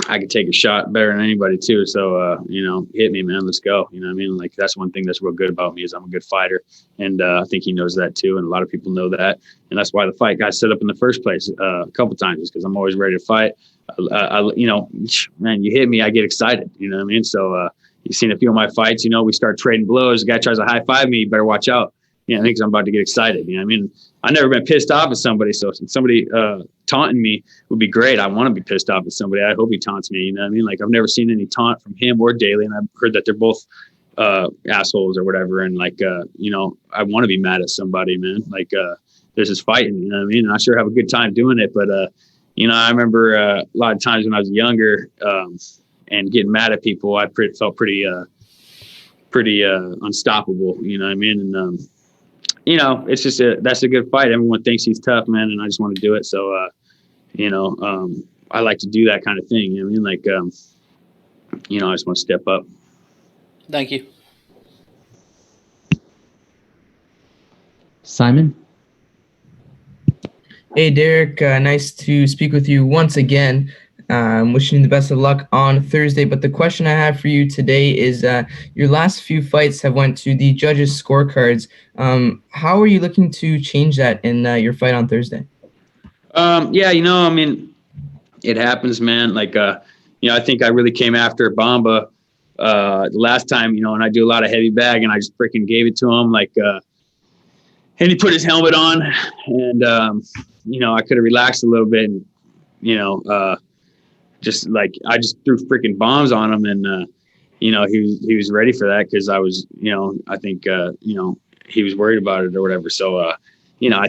I could take a shot better than anybody too. So, hit me, man, let's go. Like that's one thing that's real good about me is I'm a good fighter. And I think he knows that too. And a lot of people know that. And that's why the fight got set up in the first place a couple times is because I'm always ready to fight. Man, you hit me, I get excited. So you've seen a few of my fights, we start trading blows. The guy tries to high five me, you better watch out. I think I'm about to get excited. I've never been pissed off at somebody. So somebody taunting me would be great. I want to be pissed off at somebody. I hope he taunts me. Like I've never seen any taunt from him or Daly. And I've heard that they're both assholes or whatever. And like, I want to be mad at somebody, man. Like there's this fighting, and I sure have a good time doing it. But, I remember a lot of times when I was younger and getting mad at people, I felt pretty unstoppable, And, it's just that's a good fight. Everyone thinks he's tough, man, and I just want to do it. So, I like to do that kind of thing. I just want to step up. Thank you. Simon? Hey, Derek. Nice to speak with you once again. I'm wishing you the best of luck on Thursday. But the question I have for you today is your last few fights have went to the judges' scorecards. How are you looking to change that in your fight on Thursday? It happens, man. Like, I think I really came after Bamba the last time, and I do a lot of heavy bag, and I just freaking gave it to him. Like, and he put his helmet on, and, I could have relaxed a little bit and, just like I just threw freaking bombs on him, and he was ready for that because I was I think he was worried about it or whatever. So I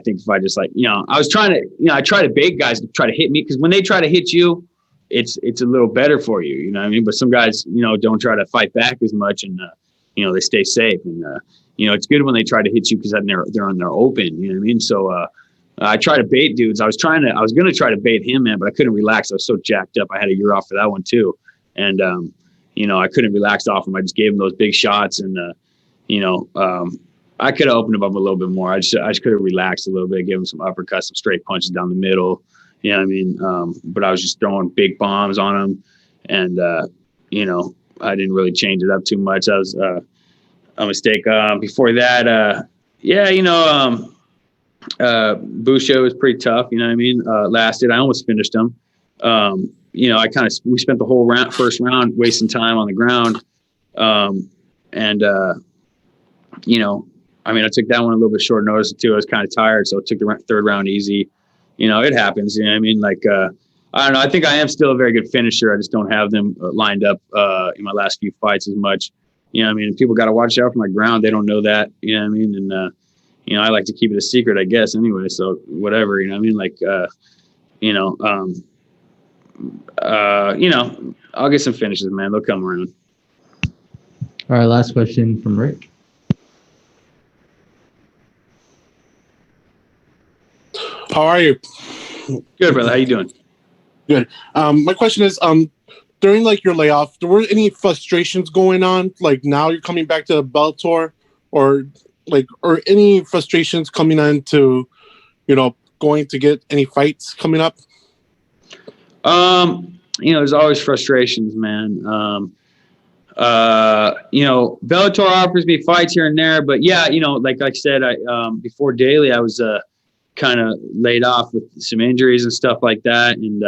think if I just like I was trying to I try to bait guys to try to hit me because when they try to hit you, it's a little better for you, But some guys don't try to fight back as much, and they stay safe, and it's good when they try to hit you because then they're on their open, So I try to bait dudes. I was going to try to bait him, man, but I couldn't relax. I was so jacked up. I had a year off for that one too. And, I couldn't relax off him. I just gave him those big shots, and, I could have opened him up a little bit more. I just could have relaxed a little bit, give him some uppercuts, some straight punches down the middle. But I was just throwing big bombs on him, and, I didn't really change it up too much. That was a mistake. Before that, Busho was pretty tough, lasted. I almost finished him. We spent the whole first round wasting time on the ground. I mean, I took that one a little bit short notice too. I was kind of tired, so I took the third round easy. You know, it happens. You know what I mean? Like, I don't know. I think I am still a very good finisher. I just don't have them lined up in my last few fights as much. You know what I mean? People got to watch out for my ground. They don't know that. You know what I mean? And, you know, I like to keep it a secret, I guess, anyway. So whatever, you know what I mean? Like, you know, I'll get some finishes, man. They'll come around. All right, last question from Rick. How are you? Good, brother. How you doing? Good. My question is, during like your layoff, there were any frustrations going on? Like now you're coming back to the Bellator, or any frustrations coming on to, you know, going to get any fights coming up? You know, there's always frustrations, man. You know, Bellator offers me fights here and there, but yeah, you know, like I said, before Daily, I was kind of laid off with some injuries and stuff like that, and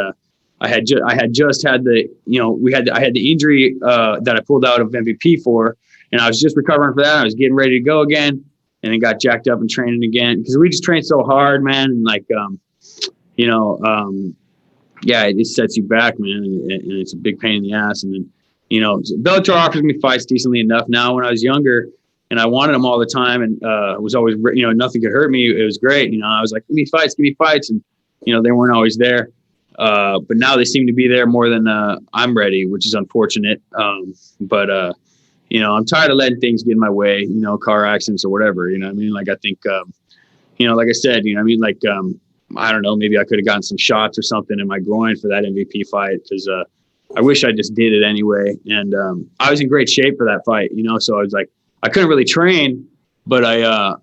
I had just had the, you know, I had the injury that I pulled out of MVP for, and I was just recovering for that. I was getting ready to go again, and then got jacked up and training again because we just trained so hard, man, and like you know, yeah, it just sets you back, man, and it's a big pain in the ass. And then, you know, Bellator offers me fights decently enough now. When I was younger and I wanted them all the time, and was always, you know, nothing could hurt me. It was great. You know, I was like, give me fights. And, you know, they weren't always there. But now they seem to be there more than I'm ready, which is unfortunate. But you know, I'm tired of letting things get in my way, you know, car accidents or whatever, you know what I mean? Like, I think, you know, like I said, you know what I mean? Like, I don't know, maybe I could have gotten some shots or something in my groin for that MVP fight, because I wish I just did it anyway. And I was in great shape for that fight, you know, so I was like, I couldn't really train, but I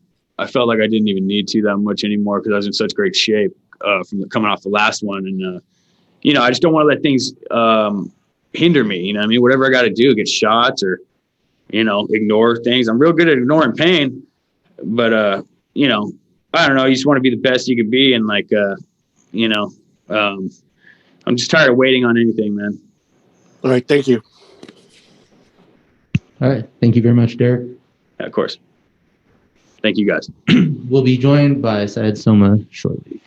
felt like I didn't even need to that much anymore because I was in such great shape from coming off the last one. And, you know, I just don't want to let things hinder me, you know what I mean? Whatever I got to do, get shots or, you know, ignore things. I'm real good at ignoring pain, but, you know, I don't know. You just want to be the best you could be. And like, you know, I'm just tired of waiting on anything, man. All right. Thank you. All right. Thank you very much, Derek. Yeah, of course. Thank you, guys. We'll be joined by Syed Soma shortly.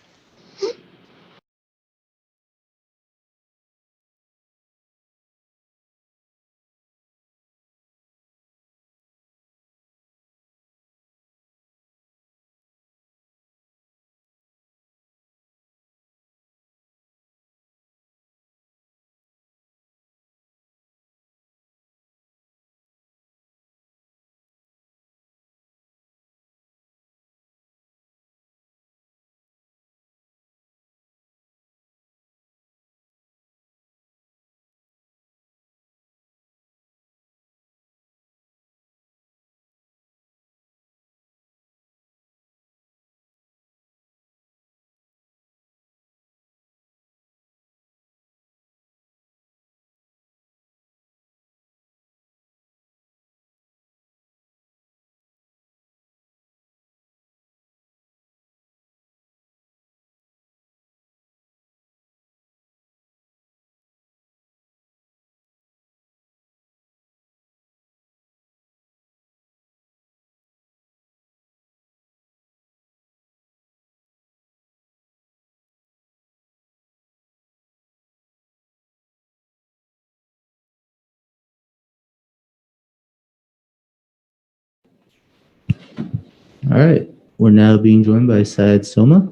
All right. We're now being joined by Syed Soma.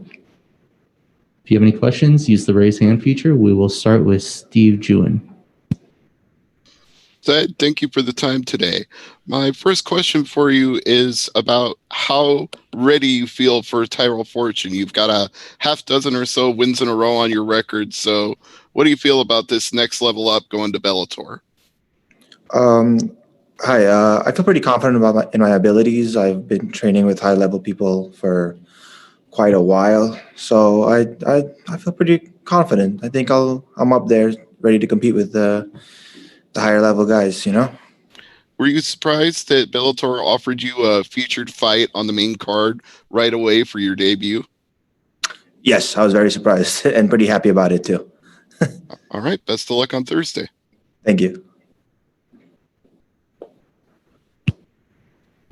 If you have any questions, use the raise hand feature. We will start with Steve Jewin. Syed, thank you for the time today. My first question for you is about how ready you feel for Tyrell Fortune. You've got a half dozen or so wins in a row on your record. So what do you feel about this next level up going to Bellator? Hi, I feel pretty confident about my abilities. I've been training with high-level people for quite a while, so I feel pretty confident. I think I'm up there, ready to compete with the higher-level guys. You know. Were you surprised that Bellator offered you a featured fight on the main card right away for your debut? Yes, I was very surprised and pretty happy about it too. All right, best of luck on Thursday. Thank you.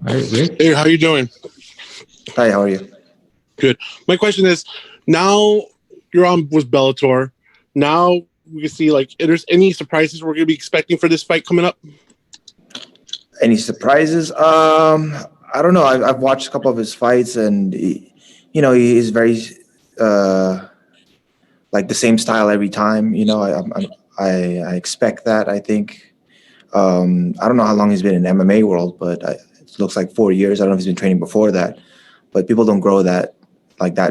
All right, Rick. Hey, how you doing? Hi, how are you? Good. My question is, now you're on with Bellator. Now we can see, like, if there's any surprises we're going to be expecting for this fight coming up? Any surprises? I don't know. I've watched a couple of his fights, and he is very like the same style every time. I expect that. I think. I don't know how long he's been in the MMA world, but it looks like 4 years. I don't know if he's been training before that, but people don't grow that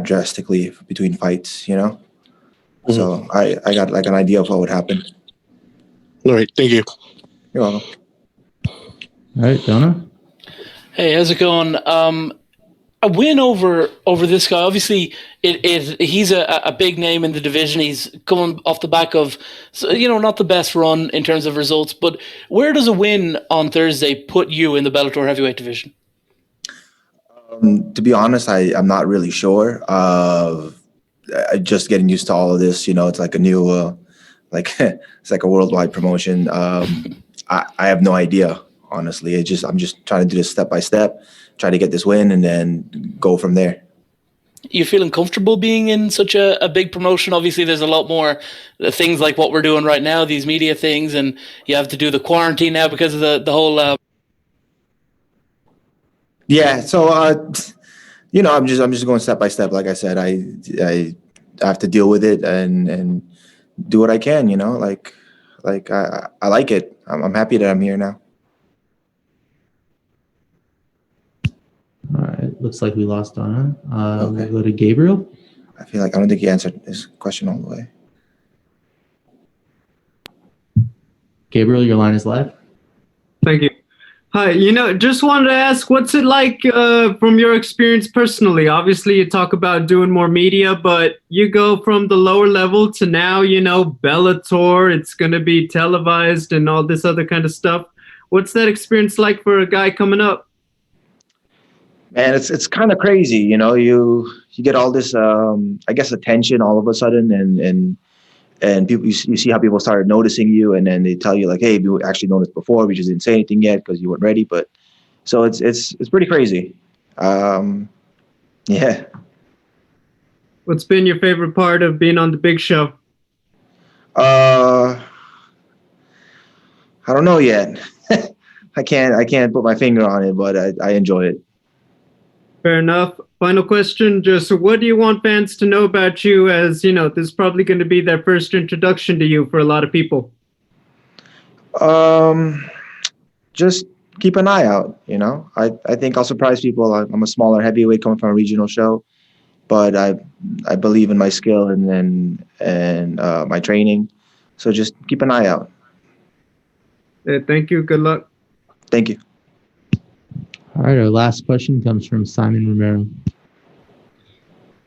drastically between fights. Mm-hmm. So I got like an idea of what would happen. All right, thank you. You're welcome. All right, Donna. Hey, how's it going? A win over this guy. Obviously, he's a big name in the division. He's coming off the back of, not the best run in terms of results. But where does a win on Thursday put you in the Bellator heavyweight division? To be honest, I'm not really sure. Just getting used to all of this. It's like a new, it's like a worldwide promotion. I have no idea, honestly. I'm just trying to do this step by step. Try to get this win and then go from there. You feeling comfortable being in such a big promotion? Obviously, there's a lot more things like what we're doing right now, these media things, and you have to do the quarantine now because of the whole. Yeah, so I'm just going step by step. Like I said, I have to deal with it and do what I can. I like it. I'm happy that I'm here now. All right. Looks like we lost Donna. Okay. We'll go to Gabriel. I don't think he answered his question all the way. Gabriel, your line is live. Thank you. Hi. Just wanted to ask, what's it like from your experience personally? Obviously, you talk about doing more media, but you go from the lower level to now, Bellator. It's going to be televised and all this other kind of stuff. What's that experience like for a guy coming up? Man, it's kind of crazy, you get all this, I guess, attention all of a sudden, and people, you see how people started noticing you, and then they tell you like, hey, we actually noticed before, we just didn't say anything yet because you weren't ready. But so it's pretty crazy. Yeah. What's been your favorite part of being on the big show? I don't know yet. I can't put my finger on it, but I enjoy it. Fair enough. Final question, just what do you want fans to know about you, as this is probably going to be their first introduction to you for a lot of people? Just keep an eye out, I think I'll surprise people. I'm a smaller heavyweight coming from a regional show, but I believe in my skill and my training. So just keep an eye out. Thank you. Good luck. Thank you. All right, our last question comes from Simon Romero.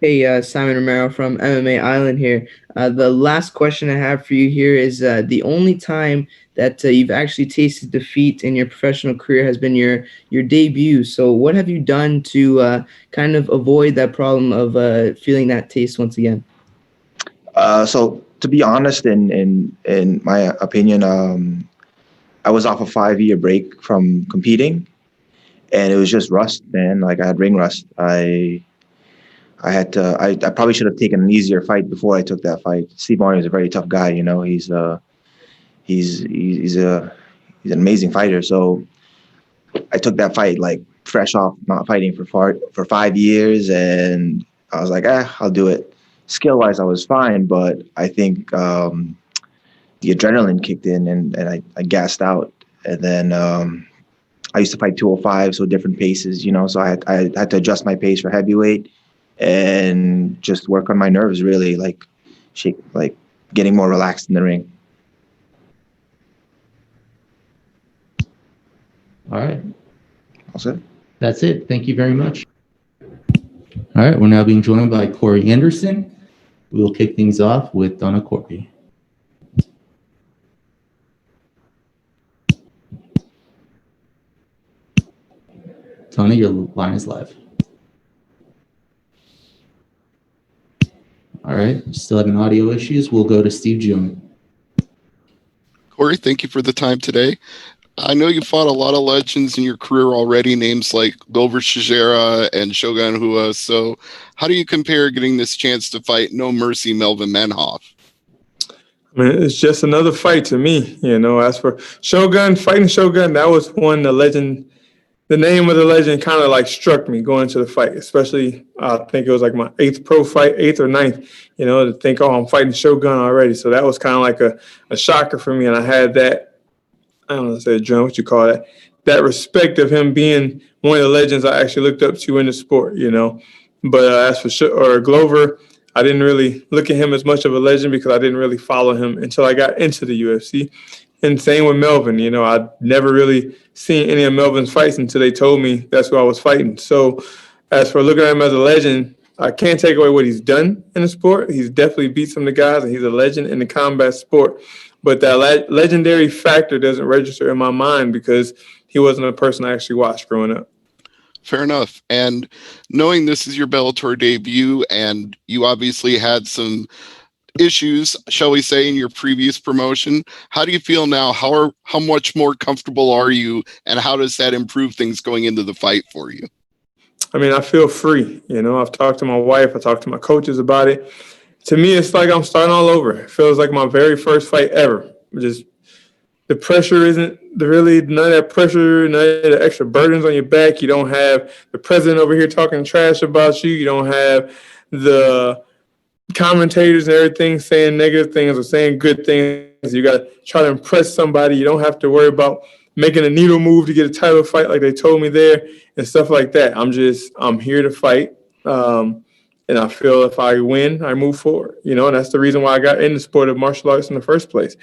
Hey, Simon Romero from MMA Island here. The last question I have for you here is the only time that you've actually tasted defeat in your professional career has been your debut. So what have you done to kind of avoid that problem of feeling that taste once again? So to be honest, in my opinion, I was off a 5-year break from competing. And it was just rust, man. Like I had ring rust. I probably should have taken an easier fight before I took that fight. Steve Martin is a very tough guy, He's an amazing fighter. So I took that fight like fresh off not fighting for 5 years, and I was like, I'll do it. Skill wise, I was fine, but I think the adrenaline kicked in and I gassed out, and then. I used to fight 205, so different paces, so I had to adjust my pace for heavyweight and just work on my nerves, really, like getting more relaxed in the ring. All right. That's it. That's it. Thank you very much. All right, we're now being joined by Corey Anderson. We will kick things off with Donna Corby. Tony, your line is live. All right, still having audio issues. We'll go to Steve June. Corey, thank you for the time today. I know you fought a lot of legends in your career already, names like Glover Teixeira and Shogun Rua. So how do you compare getting this chance to fight No Mercy Melvin MANHOEF? I mean, it's just another fight to me, you know. As for Shogun, fighting Shogun, that was one the legend, the name of the legend kind of like struck me going into the fight, especially I think it was like my 8th pro fight, 8th or 9th, you know, to think, oh, I'm fighting Shogun already. So that was kind of like a shocker for me. And I had that, I don't know, say adrenaline, what you call that, that respect of him being one of the legends I actually looked up to in the sport, you know. But as for Glover, I didn't really look at him as much of a legend because I didn't really follow him until I got into the UFC. And same with Melvin, you know, I'd never really seen any of Melvin's fights until they told me that's who I was fighting. So as for looking at him as a legend, I can't take away what he's done in the sport. He's definitely beat some of the guys, and he's a legend in the combat sport. But that legendary factor doesn't register in my mind because he wasn't a person I actually watched growing up. Fair enough. And knowing this is your Bellator debut, and you obviously had some issues, shall we say, in your previous promotion, how do you feel now? How much more comfortable are you, and how does that improve things going into the fight for you? I mean, I feel free. You know, I've talked to my wife, I talked to my coaches about it. To me, it's like I'm starting all over. It feels like my very first fight ever. Just the pressure isn't really none of that pressure, none of the extra burdens on your back. You don't have the president over here talking trash about you. You don't have the commentators and everything saying negative things or saying good things. You got to try to impress somebody. You don't have to worry about making a needle move to get a title fight like they told me there and stuff like that. I'm here to fight. And I feel if I win, I move forward, you know, and that's the reason why I got in the sport of martial arts in the first place.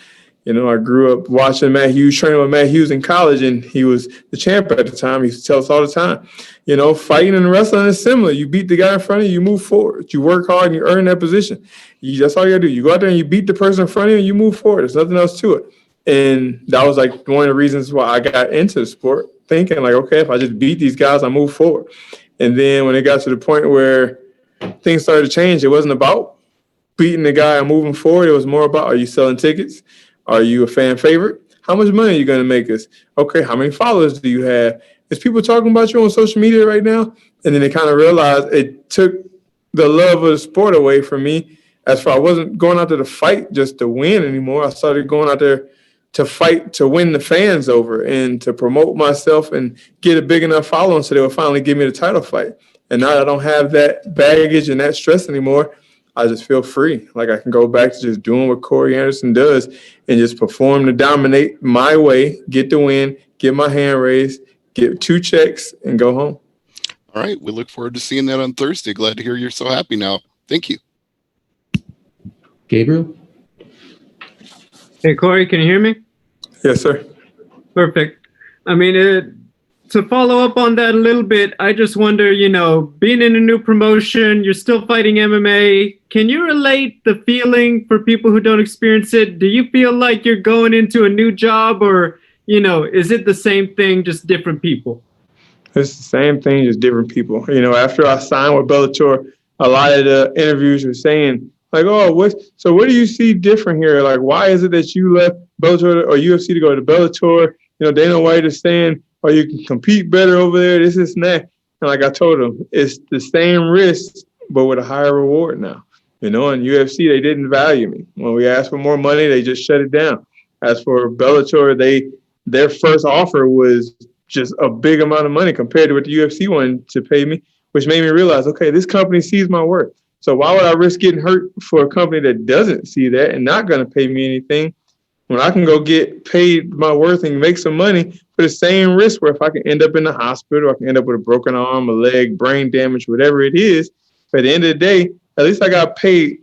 You know, I grew up watching Matt Hughes, training with Matt Hughes in college, and he was the champ at the time. He used to tell us all the time, you know, fighting and wrestling is similar. You beat the guy in front of you, you move forward. You work hard and you earn that position. That's all you got to do. You go out there and you beat the person in front of you and you move forward. There's nothing else to it. And that was like one of the reasons why I got into the sport, thinking like, okay, if I just beat these guys, I move forward. And then when it got to the point where things started to change, it wasn't about beating the guy and moving forward. It was more about, are you selling tickets? Are you a fan favorite? How much money are you going to make us? Okay, how many followers do you have? Is people talking about you on social media right now? And then they kind of realized it took the love of the sport away from me. As far I wasn't going out there to fight just to win anymore. I started going out there to fight to win the fans over and to promote myself and get a big enough following so they would finally give me the title fight. And now that I don't have that baggage and that stress anymore, I just feel free. Like I can go back to just doing what Corey Anderson does and just perform to dominate my way, get the win, get my hand raised, get 2 checks, and go home. All right. We look forward to seeing that on Thursday. Glad to hear you're so happy now. Thank you. Gabriel? Hey, Corey, can you hear me? Yes, sir. Perfect. I mean, to follow up on that a little bit, I just wonder, you know, being in a new promotion, you're still fighting MMA. Can you relate the feeling for people who don't experience it? Do you feel like you're going into a new job, or, you know, is it the same thing, just different people? It's the same thing, just different people. You know, after I signed with Bellator, a lot of the interviews were saying, like, oh, what do you see different here? Like, why is it that you left Bellator or UFC to go to Bellator? You know, Dana White is saying, oh, you can compete better over there, this and that. And like I told them, it's the same risk, but with a higher reward now. You know, in UFC, they didn't value me. When we asked for more money, they just shut it down. As for Bellator, their first offer was just a big amount of money compared to what the UFC wanted to pay me, which made me realize, okay, this company sees my worth. So why would I risk getting hurt for a company that doesn't see that and not going to pay me anything when I can go get paid my worth and make some money for the same risk, where if I can end up in the hospital, I can end up with a broken arm, a leg, brain damage, whatever it is. But at the end of the day, at least I got paid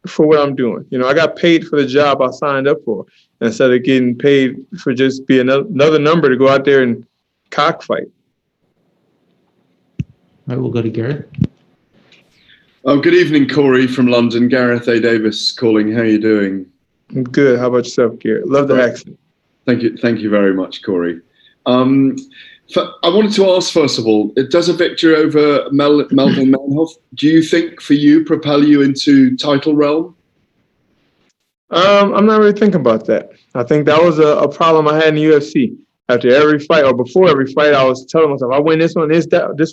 for what I'm doing. You know, I got paid for the job I signed up for instead of getting paid for just being another number to go out there and cockfight. All right, we'll go to Gareth. Good evening, Corey from London. Gareth A. Davis calling. How are you doing? I'm good. How about yourself, Gareth? Love the accent. Thank you. Thank you very much, Corey. I wanted to ask, first of all, does a victory over Melvin MANHOEF, do you think for you propel you into title realm? I'm not really thinking about that. I think that was a problem I had in the UFC. After every fight or before every fight, I was telling myself, I win this one, this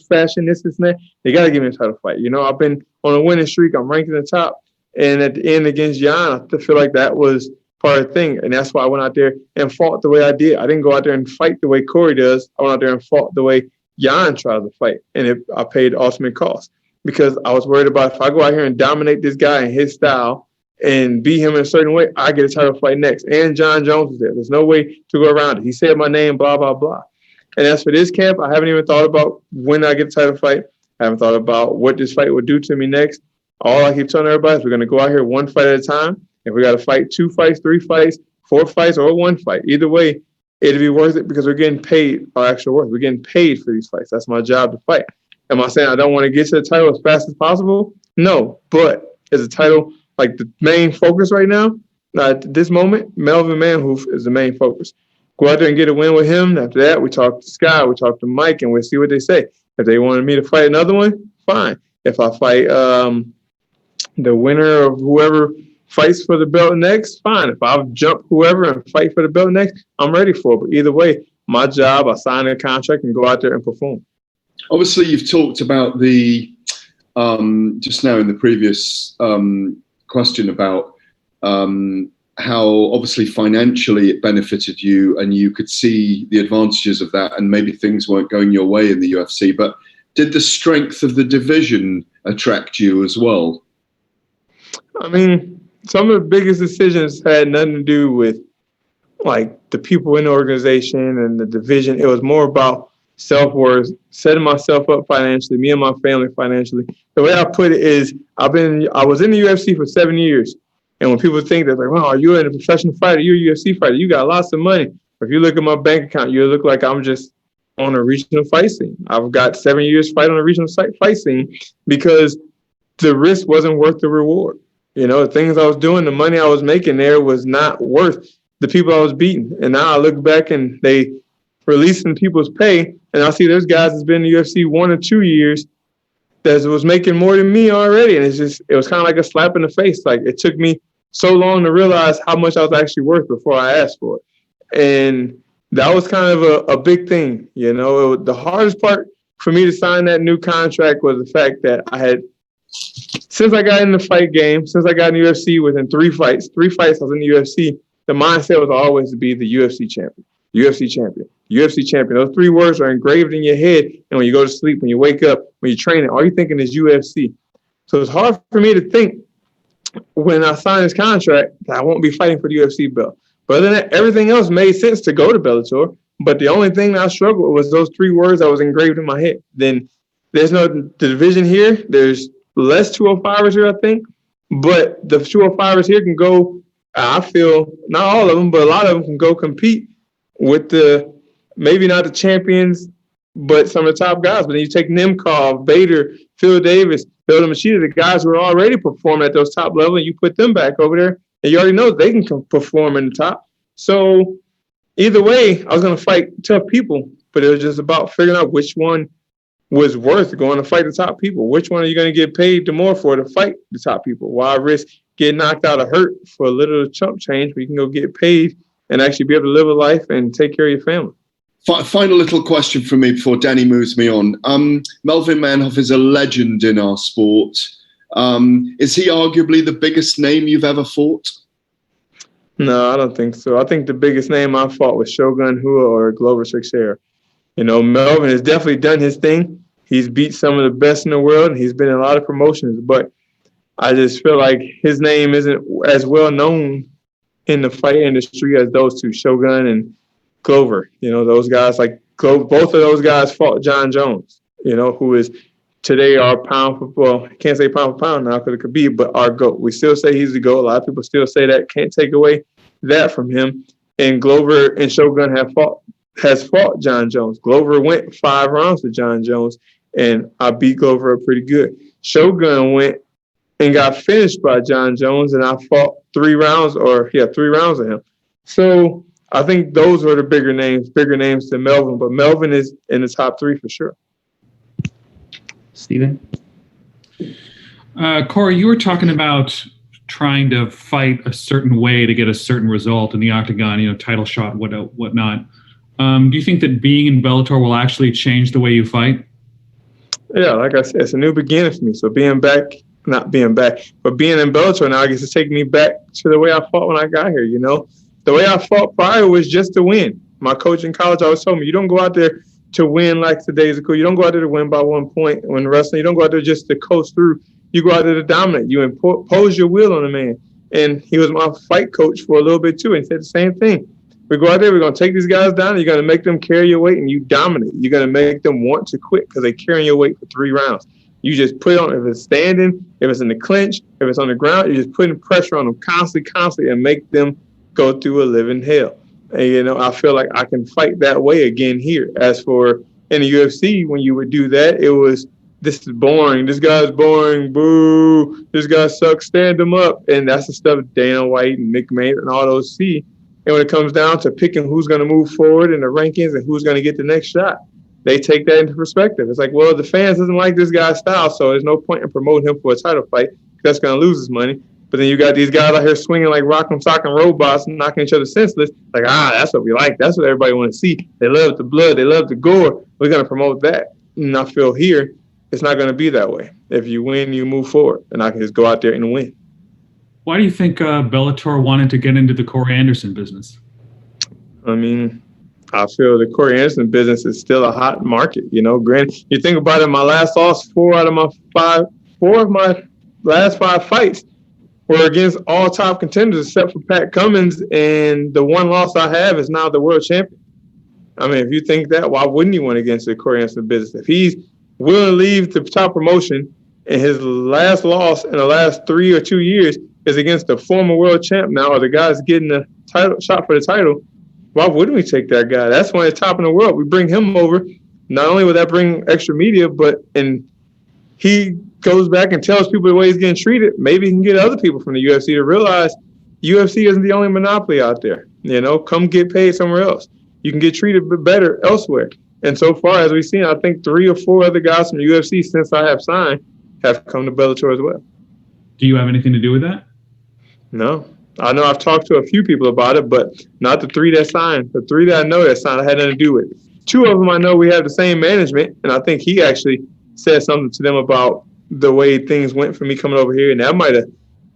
fashion, this, and that. They got to give me a title fight. You know, I've been on a winning streak. I'm ranked in the top. And at the end against Jan, I feel like that was part of the thing. And that's why I went out there and fought the way I did. I didn't go out there and fight the way Corey does. I went out there and fought the way Jan tried to fight. And I paid the ultimate cost because I was worried about if I go out here and dominate this guy in his style and beat him in a certain way, I get a title fight next. And John Jones was there. There's no way to go around it. He said my name, blah, blah, blah. And as for this camp, I haven't even thought about when I get a title fight. I haven't thought about what this fight would do to me next. All I keep telling everybody is we're going to go out here one fight at a time. If we got to fight 2 fights, 3 fights, 4 fights, or 1 fight, either way, it'll be worth it because we're getting paid our actual worth. We're getting paid for these fights. That's my job to fight. Am I saying I don't want to get to the title as fast as possible? No, but is the title like the main focus right now? At this moment, Melvin MANHOEF is the main focus. Go out there and get a win with him. After that, we talk to Sky, we talk to Mike, and we'll see what they say. If they wanted me to fight another one, fine. If I fight the winner of whoever fights for the belt next, fine. If I jump whoever and fight for the belt next, I'm ready for it. But either way, my job, I sign a contract and go out there and perform. Obviously, you've talked about the just now in the previous question about how obviously financially it benefited you and you could see the advantages of that and maybe things weren't going your way in the UFC. But did the strength of the division attract you as well? I mean, some of the biggest decisions had nothing to do with like the people in the organization and the division. It was more about self-worth, setting myself up financially, me and my family financially. The way I put it is I was in the UFC for 7 years. And when people think that, like, wow, are you a professional fighter? You're a UFC fighter. You got lots of money. If you look at my bank account, you look like I'm just on a regional fight scene. I've got 7 years fight on a regional fight scene because the risk wasn't worth the reward. You know, the things I was doing, the money I was making there was not worth the people I was beating. And now I look back and they releasing people's pay, and I see there's guys that's been in the UFC 1 or 2 years that was making more than me already. And it was kind of like a slap in the face. Like it took me so long to realize how much I was actually worth before I asked for it. And that was kind of a big thing. You know, the hardest part for me to sign that new contract was the fact that I had, since I got in the fight game, since I got in the UFC within 3 fights I was in the UFC, the mindset was always to be the UFC champion, UFC champion, UFC champion. Those 3 words are engraved in your head. And when you go to sleep, when you wake up, when you're training, all you're thinking is UFC. So it's hard for me to think when I sign this contract that I won't be fighting for the UFC belt. But other than that, everything else made sense to go to Bellator. But the only thing that I struggled with was those 3 words that was engraved in my head. Then there's no division here. There's less 205ers here, I think. But the 205ers here can go, I feel, not all of them, but a lot of them can go compete with the, maybe not the champions, but some of the top guys. But then you take Nemkov, Bader, Phil Davis, Phil Machida, the guys who are already performing at those top levels, and you put them back over there, and you already know they can perform in the top. So either way, I was going to fight tough people, but it was just about figuring out which one was worth going to fight the top people. Which one are you going to get paid the more for to fight the top people? Why risk getting knocked out or hurt for a little chump change where you can go get paid and actually be able to live a life and take care of your family? Final little question from me before Danny moves me on. Melvin MANHOEF is a legend in our sport. Is he arguably the biggest name you've ever fought? No, I don't think so. I think the biggest name I fought was Shogun Rua or Glover Teixeira. You know, Melvin has definitely done his thing. He's beat some of the best in the world. He's been in a lot of promotions, but I just feel like his name isn't as well known in the fight industry as those two, Shogun and Glover. You know, those guys, like both of those guys fought John Jones, you know, who is today our pound for, well, I can't say pound for pound now because it could be, but our GOAT. We still say he's the GOAT. A lot of people still say that. Can't take away that from him. And Glover and Shogun has fought John Jones. Glover went 5 rounds with John Jones, and I beat Glover up pretty good. Shogun went and got finished by John Jones, and I fought 3 rounds of him. So I think those were the bigger names than Melvin, but Melvin is in the top 3 for sure. Steven? Corey, you were talking about trying to fight a certain way to get a certain result in the octagon, you know, title shot, whatnot. Do you think that being in Bellator will actually change the way you fight? Yeah, like I said, it's a new beginning for me. So being in Bellator now gets to take me back to the way I fought when I got here, you know? The way I fought prior was just to win. My coach in college always told me, you don't go out there to win like today's cool. You don't go out there to win by 1 point when wrestling. You don't go out there just to coast through. You go out there to dominate. You impose your will on a man. And he was my fight coach for a little bit too, and he said the same thing. We go out there, we're going to take these guys down, you're going to make them carry your weight, and you dominate. You're going to make them want to quit because they're carrying your weight for 3 rounds. You just put it on, if it's standing, if it's in the clinch, if it's on the ground, you're just putting pressure on them constantly, and make them go through a living hell. And, you know, I feel like I can fight that way again here. As for in the UFC, when you would do that, it was, this is boring. This guy's boring. Boo. This guy sucks. Stand him up. And that's the stuff Dana White and Nick Maynard and all those see. And when it comes down to picking who's going to move forward in the rankings and who's going to get the next shot, they take that into perspective. It's like, well, the fans doesn't like this guy's style, so there's no point in promoting him for a title fight. That's going to lose his money. But then you got these guys out here swinging like rock'em sock'em robots and knocking each other senseless. Like, that's what we like. That's what everybody want to see. They love the blood. They love the gore. We're going to promote that. And I feel here, it's not going to be that way. If you win, you move forward. And I can just go out there and win. Why do you think Bellator wanted to get into the Corey Anderson business? I mean, I feel the Corey Anderson business is still a hot market. You know, granted, you think about it, my last loss, 4 of my last 5 fights were against all top contenders except for Pat Cummins, and the one loss I have is now the world champion. I mean, if you think that, why wouldn't you want to get into the Corey Anderson business? If he's willing to leave the top promotion and his last loss in the last 3 or 2 years is against the former world champ now, or the guy's getting a title shot for the title, why wouldn't we take that guy? That's one of the top in the world. We bring him over. Not only would that bring extra media, and he goes back and tells people the way he's getting treated, maybe he can get other people from the UFC to realize UFC isn't the only monopoly out there. You know, come get paid somewhere else. You can get treated better elsewhere. And so far, as we've seen, I think 3 or 4 other guys from the UFC since I have signed have come to Bellator as well. Do you have anything to do with that? No. I know I've talked to a few people about it, but not the 3 that signed. The 3 that I know that signed, I had nothing to do with it. 2 of them I know we have the same management, and I think he actually said something to them about the way things went for me coming over here, and that might have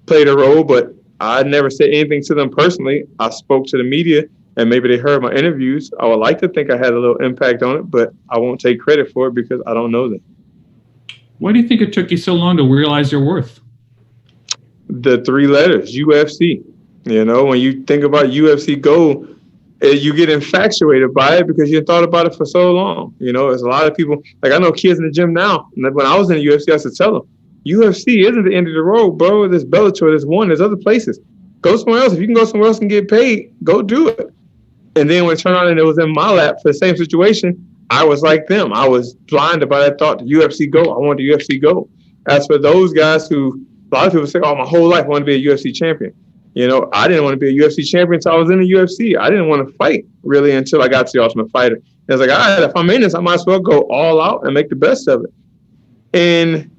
played a role, but I never said anything to them personally. I spoke to the media, and maybe they heard my interviews. I would like to think I had a little impact on it, but I won't take credit for it because I don't know them. Why do you think it took you so long to realize your worth? The 3 letters, UFC. You know, when you think about UFC gold, you get infatuated by it because you thought about it for so long. You know, there's a lot of people, like I know kids in the gym now, and when I was in the UFC, I used to tell them, UFC isn't the end of the road, bro. There's Bellator, there's other places. Go somewhere else. If you can go somewhere else and get paid, go do it. And then when it turned out and it was in my lap for the same situation, I was like them. I was blinded by that thought, the UFC go. I want the UFC go. As for those guys who, a lot of people say, my whole life I want to be a UFC champion. You know, I didn't want to be a UFC champion until I was in the UFC. I didn't want to fight really until I got to the Ultimate Fighter. And I was like, all right, if I'm in this, I might as well go all out and make the best of it. And,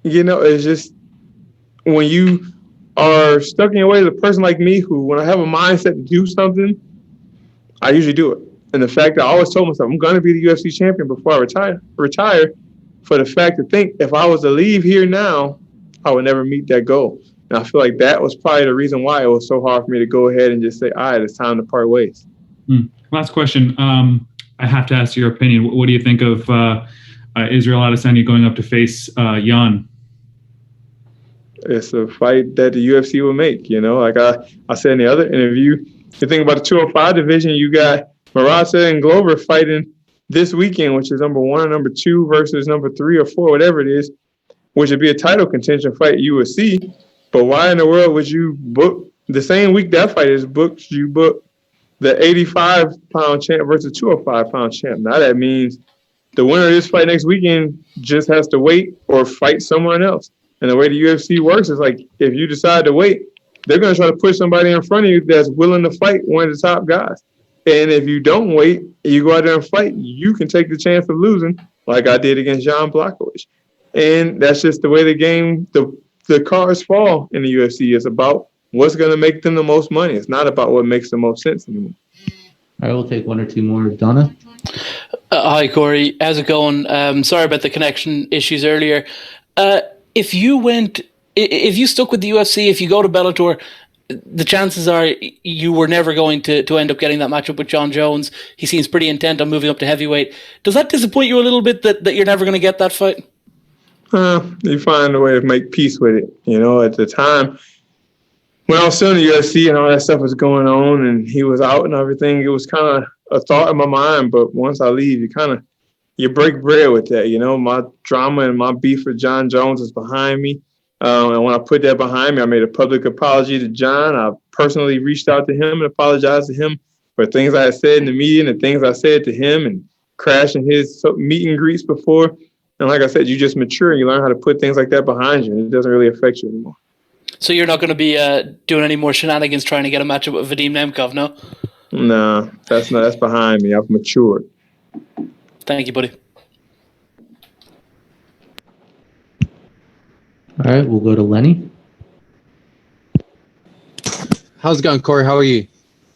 you know, it's just when you are stuck in your way, the person like me who, when I have a mindset to do something, I usually do it. And the fact that I always told myself, I'm going to be the UFC champion before I retire, for the fact to think if I was to leave here now, I would never meet that goal. And I feel like that was probably the reason why it was so hard for me to go ahead and just say, all right, it's time to part ways. Last question. I have to ask your opinion. What do you think of Israel Adesanya going up to face Jan? It's a fight that the UFC will make, you know. Like I said in the other interview, you think about the 205 division, you got Marata and Glover fighting this weekend, which is number 1 and number 2 versus number 3 or 4, whatever it is, which would be a title contention fight you would see. But why in the world would you book the same week that fight is booked, you book the 85-pound champ versus 205-pound champ? Now that means the winner of this fight next weekend just has to wait or fight someone else. And the way the UFC works is like if you decide to wait, they're going to try to push somebody in front of you that's willing to fight one of the top guys. And if you don't wait, you go out there and fight, you can take the chance of losing like I did against Jan Blachowicz. And that's just the way the game, the cards fall in the UFC. It's about what's going to make them the most money. It's not about what makes the most sense anymore. All right, we'll take one or two more. Donna? Hi, Corey. How's it going? Sorry about the connection issues earlier. If you stuck with the UFC, if you go to Bellator, the chances are you were never going to end up getting that matchup with John Jones. He seems pretty intent on moving up to heavyweight. Does that disappoint you a little bit that you're never going to get that fight? You find a way to make peace with it. You know, at the time, when I was still in the UFC and all that stuff was going on and he was out and everything, it was kind of a thought in my mind. But once I leave, you break bread with that. You know, my drama and my beef with John Jones is behind me. And when I put that behind me, I made a public apology to John. I personally reached out to him and apologized to him for things I had said in the media and the things I said to him and crashing his meet and greets before. And like I said, you just mature and you learn how to put things like that behind you. And it doesn't really affect you anymore. So you're not going to be doing any more shenanigans trying to get a matchup with Vadim Nemkov, no? No, that's behind me. I've matured. Thank you, buddy. All right, we'll go to Lenny. How's it going, Corey? How are you?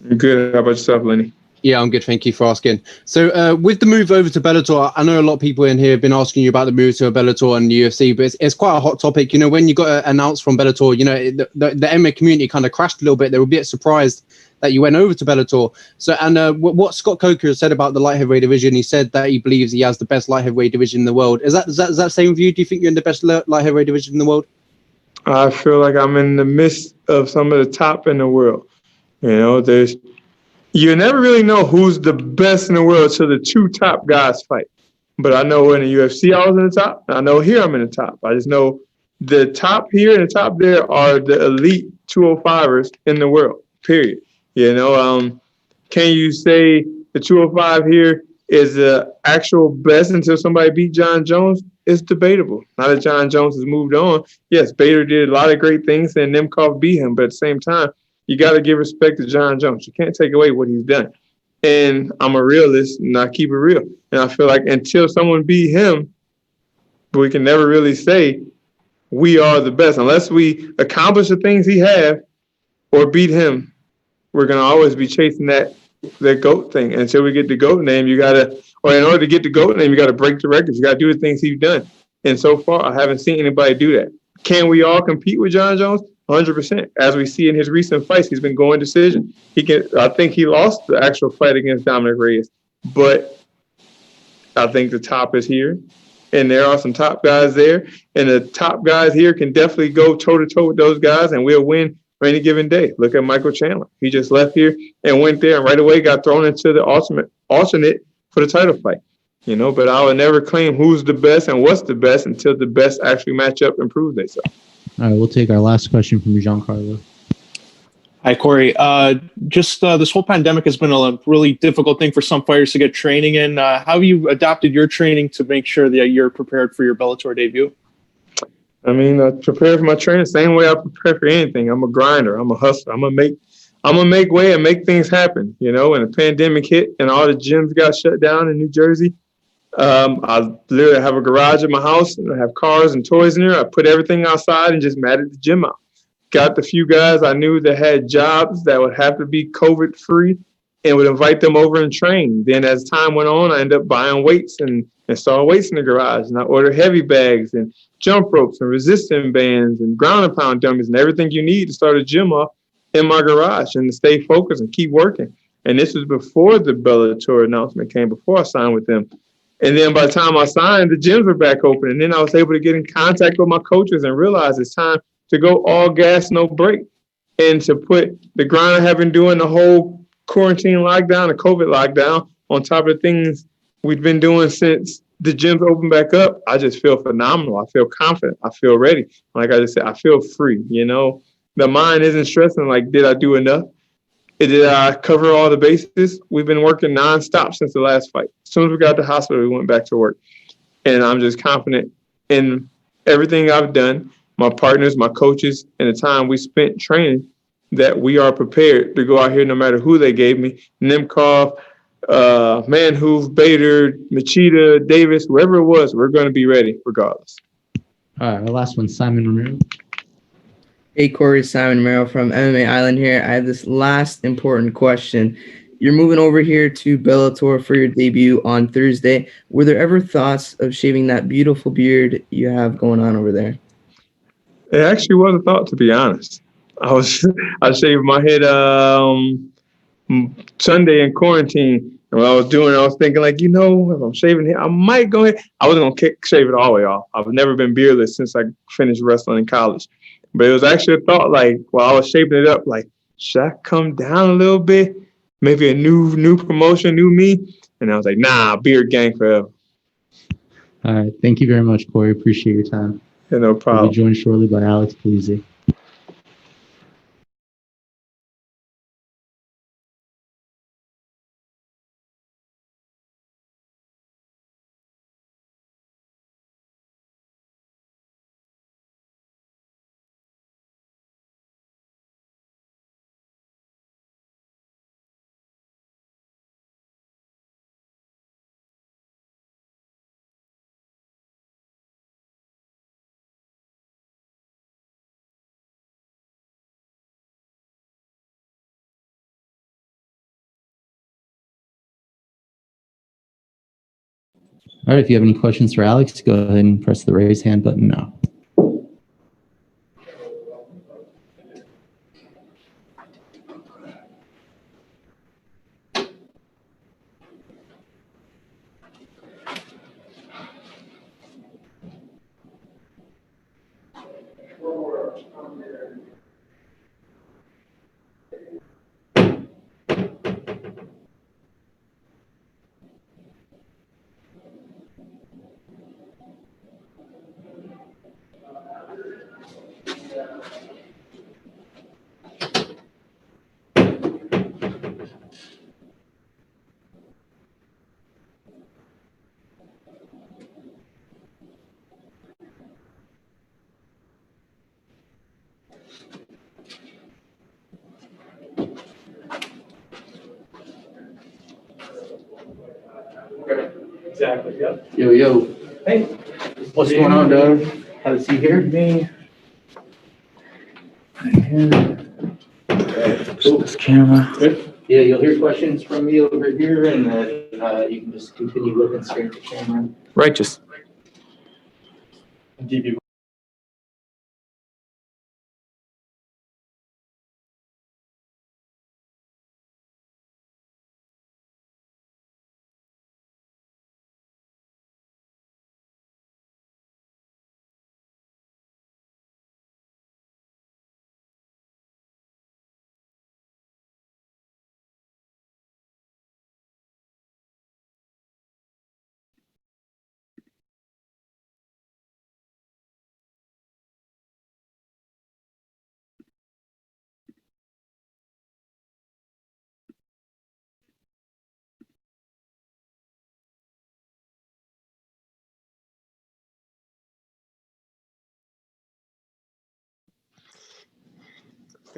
I'm good. How about yourself, Lenny? Yeah, I'm good. Thank you for asking. So with the move over to Bellator, I know a lot of people in here have been asking you about the move to Bellator and the UFC, but it's quite a hot topic. You know, when you got announced from Bellator, you know, the MMA community kind of crashed a little bit. They were a bit surprised that you went over to Bellator. So, and what Scott Coker said about the light heavyweight division, he said that he believes he has the best light heavyweight division in the world. Is that same with you? Do you think you're in the best light heavyweight division in the world? I feel like I'm in the midst of some of the top in the world. You know, you never really know who's the best in the world till the two top guys fight. But I know in the UFC I was in the top. I know here I'm in the top. I just know the top here and the top there are the elite 205ers in the world, period. You know, can you say the 205 here is the actual best until somebody beat John Jones? It's debatable. Now that John Jones has moved on, yes, Bader did a lot of great things and Nemkov beat him, but at the same time, you got to give respect to John Jones. You can't take away what he's done. And I'm a realist and I keep it real. And I feel like until someone beat him, we can never really say we are the best. Unless we accomplish the things he have or beat him, we're going to always be chasing that GOAT thing. Until we get the GOAT name, in order to get the GOAT name, you got to break the records. You got to do the things he's done. And so far, I haven't seen anybody do that. Can we all compete with John Jones? 100%. As we see in his recent fights, he's been going decision. I think he lost the actual fight against Dominic Reyes, but I think the top is here, and there are some top guys there, and the top guys here can definitely go toe-to-toe with those guys, and we'll win for any given day. Look at Michael Chandler. He just left here and went there, and right away got thrown into the alternate for the title fight. You know, but I would never claim who's the best and what's the best until the best actually match up and prove themselves. All right, we'll take our last question from Giancarlo. Hi, Corey. This whole pandemic has been a really difficult thing for some fighters to get training in. How have you adapted your training to make sure that you're prepared for your Bellator debut? I mean, I prepare for my training the same way I prepare for anything. I'm a grinder. I'm a hustler. I'm gonna make way and make things happen. You know, when the pandemic hit and all the gyms got shut down in New Jersey, I literally have a garage at my house and I have cars and toys in there. I put everything outside and just matted the gym out. Got the few guys I knew that had jobs that would have to be COVID free and would invite them over and train. Then as time went on, I ended up buying weights and install weights in the garage. And I ordered heavy bags and jump ropes and resistance bands and ground and pound dummies and everything you need to start a gym off in my garage and to stay focused and keep working. And this was before the Bellator announcement came, before I signed with them. And then by the time I signed, the gyms were back open. And then I was able to get in contact with my coaches and realize it's time to go all gas, no break. And to put the grind I have been doing the whole quarantine lockdown, the COVID lockdown, on top of the things we've been doing since the gyms opened back up, I just feel phenomenal. I feel confident. I feel ready. Like I just said, I feel free. You know, the mind isn't stressing like, did I do enough? Did I cover all the bases? We've been working nonstop since the last fight. As soon as we got to the hospital, we went back to work. And I'm just confident in everything I've done, my partners, my coaches, and the time we spent training, that we are prepared to go out here no matter who they gave me. Nemkov, MANHOEF, Bader, Machida, Davis, whoever it was, we're going to be ready regardless. All right, our last one, Simon Romero. Hey, Corey, Simon Romero from MMA Island here. I have this last important question. you're moving over here to Bellator for your debut on Thursday. Were there ever thoughts of shaving that beautiful beard you have going on over there? It actually was a thought, to be honest. I shaved my head Sunday in quarantine. And what I was thinking like, if I'm shaving it, I might go ahead. I wasn't gonna shave it all the way off. I've never been beardless since I finished wrestling in college. But it was actually a thought, like, while I was shaping it up, like, should I come down a little bit? Maybe a new promotion, new me? And I was like, nah, beard gang forever. All right. Thank you very much, Corey. Appreciate your time. Yeah, no problem. We'll be joined shortly by Alex Paluzzi. All right, if you have any questions for Alex, go ahead and press the raise hand button now. Exactly, yep. Yo. Hey. What's going on, Doug? Have a seat here. Me. Cool. This camera. Yeah, you'll hear questions from me over here, and then you can just continue looking straight at the camera. Righteous.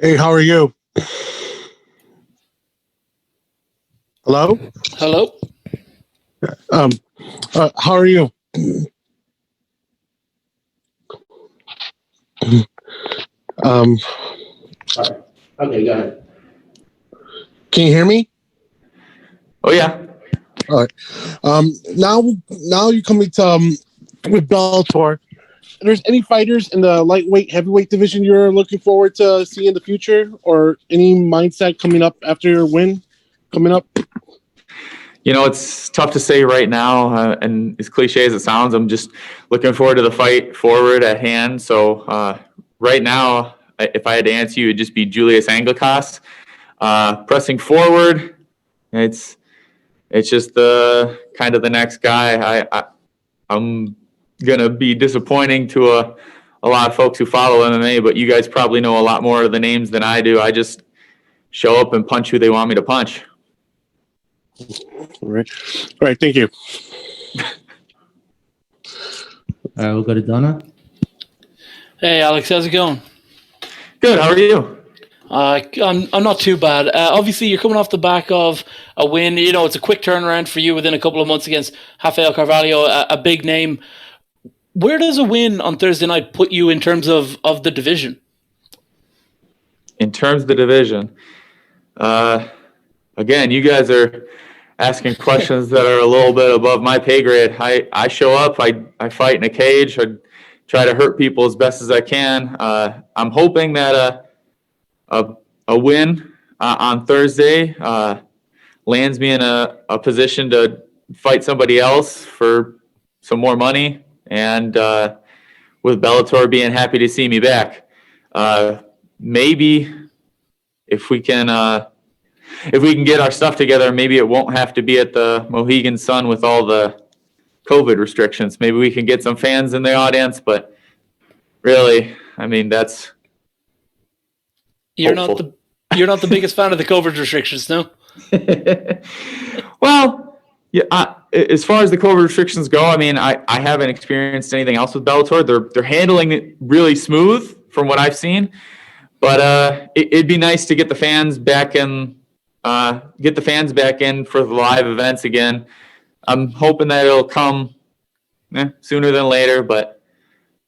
Hey, how are you? Hello? Hello? How are you? Okay, go ahead. Can you hear me? Oh yeah. All right. Now you coming to with Bellator. There's any fighters in the lightweight, heavyweight division you're looking forward to see in the future, or any mindset coming up after your win coming up? It's tough to say right now, and as cliche as it sounds, I'm just looking forward to the fight forward at hand. So right now, if I had to answer you, it'd just be Julius Anglicas. Pressing forward, it's just the kind of the next guy. I'm gonna be disappointing to a lot of folks who follow MMA, but you guys probably know a lot more of the names than I do. I just show up and punch who they want me to punch. All right. Thank you. All right, we'll go to Donna. Hey, Alex, how's it going? Good. How are you? I'm not too bad. Obviously, you're coming off the back of a win. It's a quick turnaround for you within a couple of months against Rafael Carvalho, a big name. Where does a win on Thursday night put you in terms of the division? In terms of the division, again, you guys are asking questions that are a little bit above my pay grade. I show up, I fight in a cage, I try to hurt people as best as I can. I'm hoping that a win on Thursday lands me in a position to fight somebody else for some more money, and with Bellator being happy to see me back. Maybe if we can get our stuff together, maybe it won't have to be at the Mohegan Sun with all the COVID restrictions. Maybe we can get some fans in the audience, but really, I mean, that's You're hopeful. not the biggest fan of the COVID restrictions, no? Well, yeah. As far as the COVID restrictions go, I mean, I haven't experienced anything else with Bellator. They're handling it really smooth from what I've seen, but it'd be nice to get the fans back in. Get the fans back in for the live events again. I'm hoping that it'll come sooner than later, but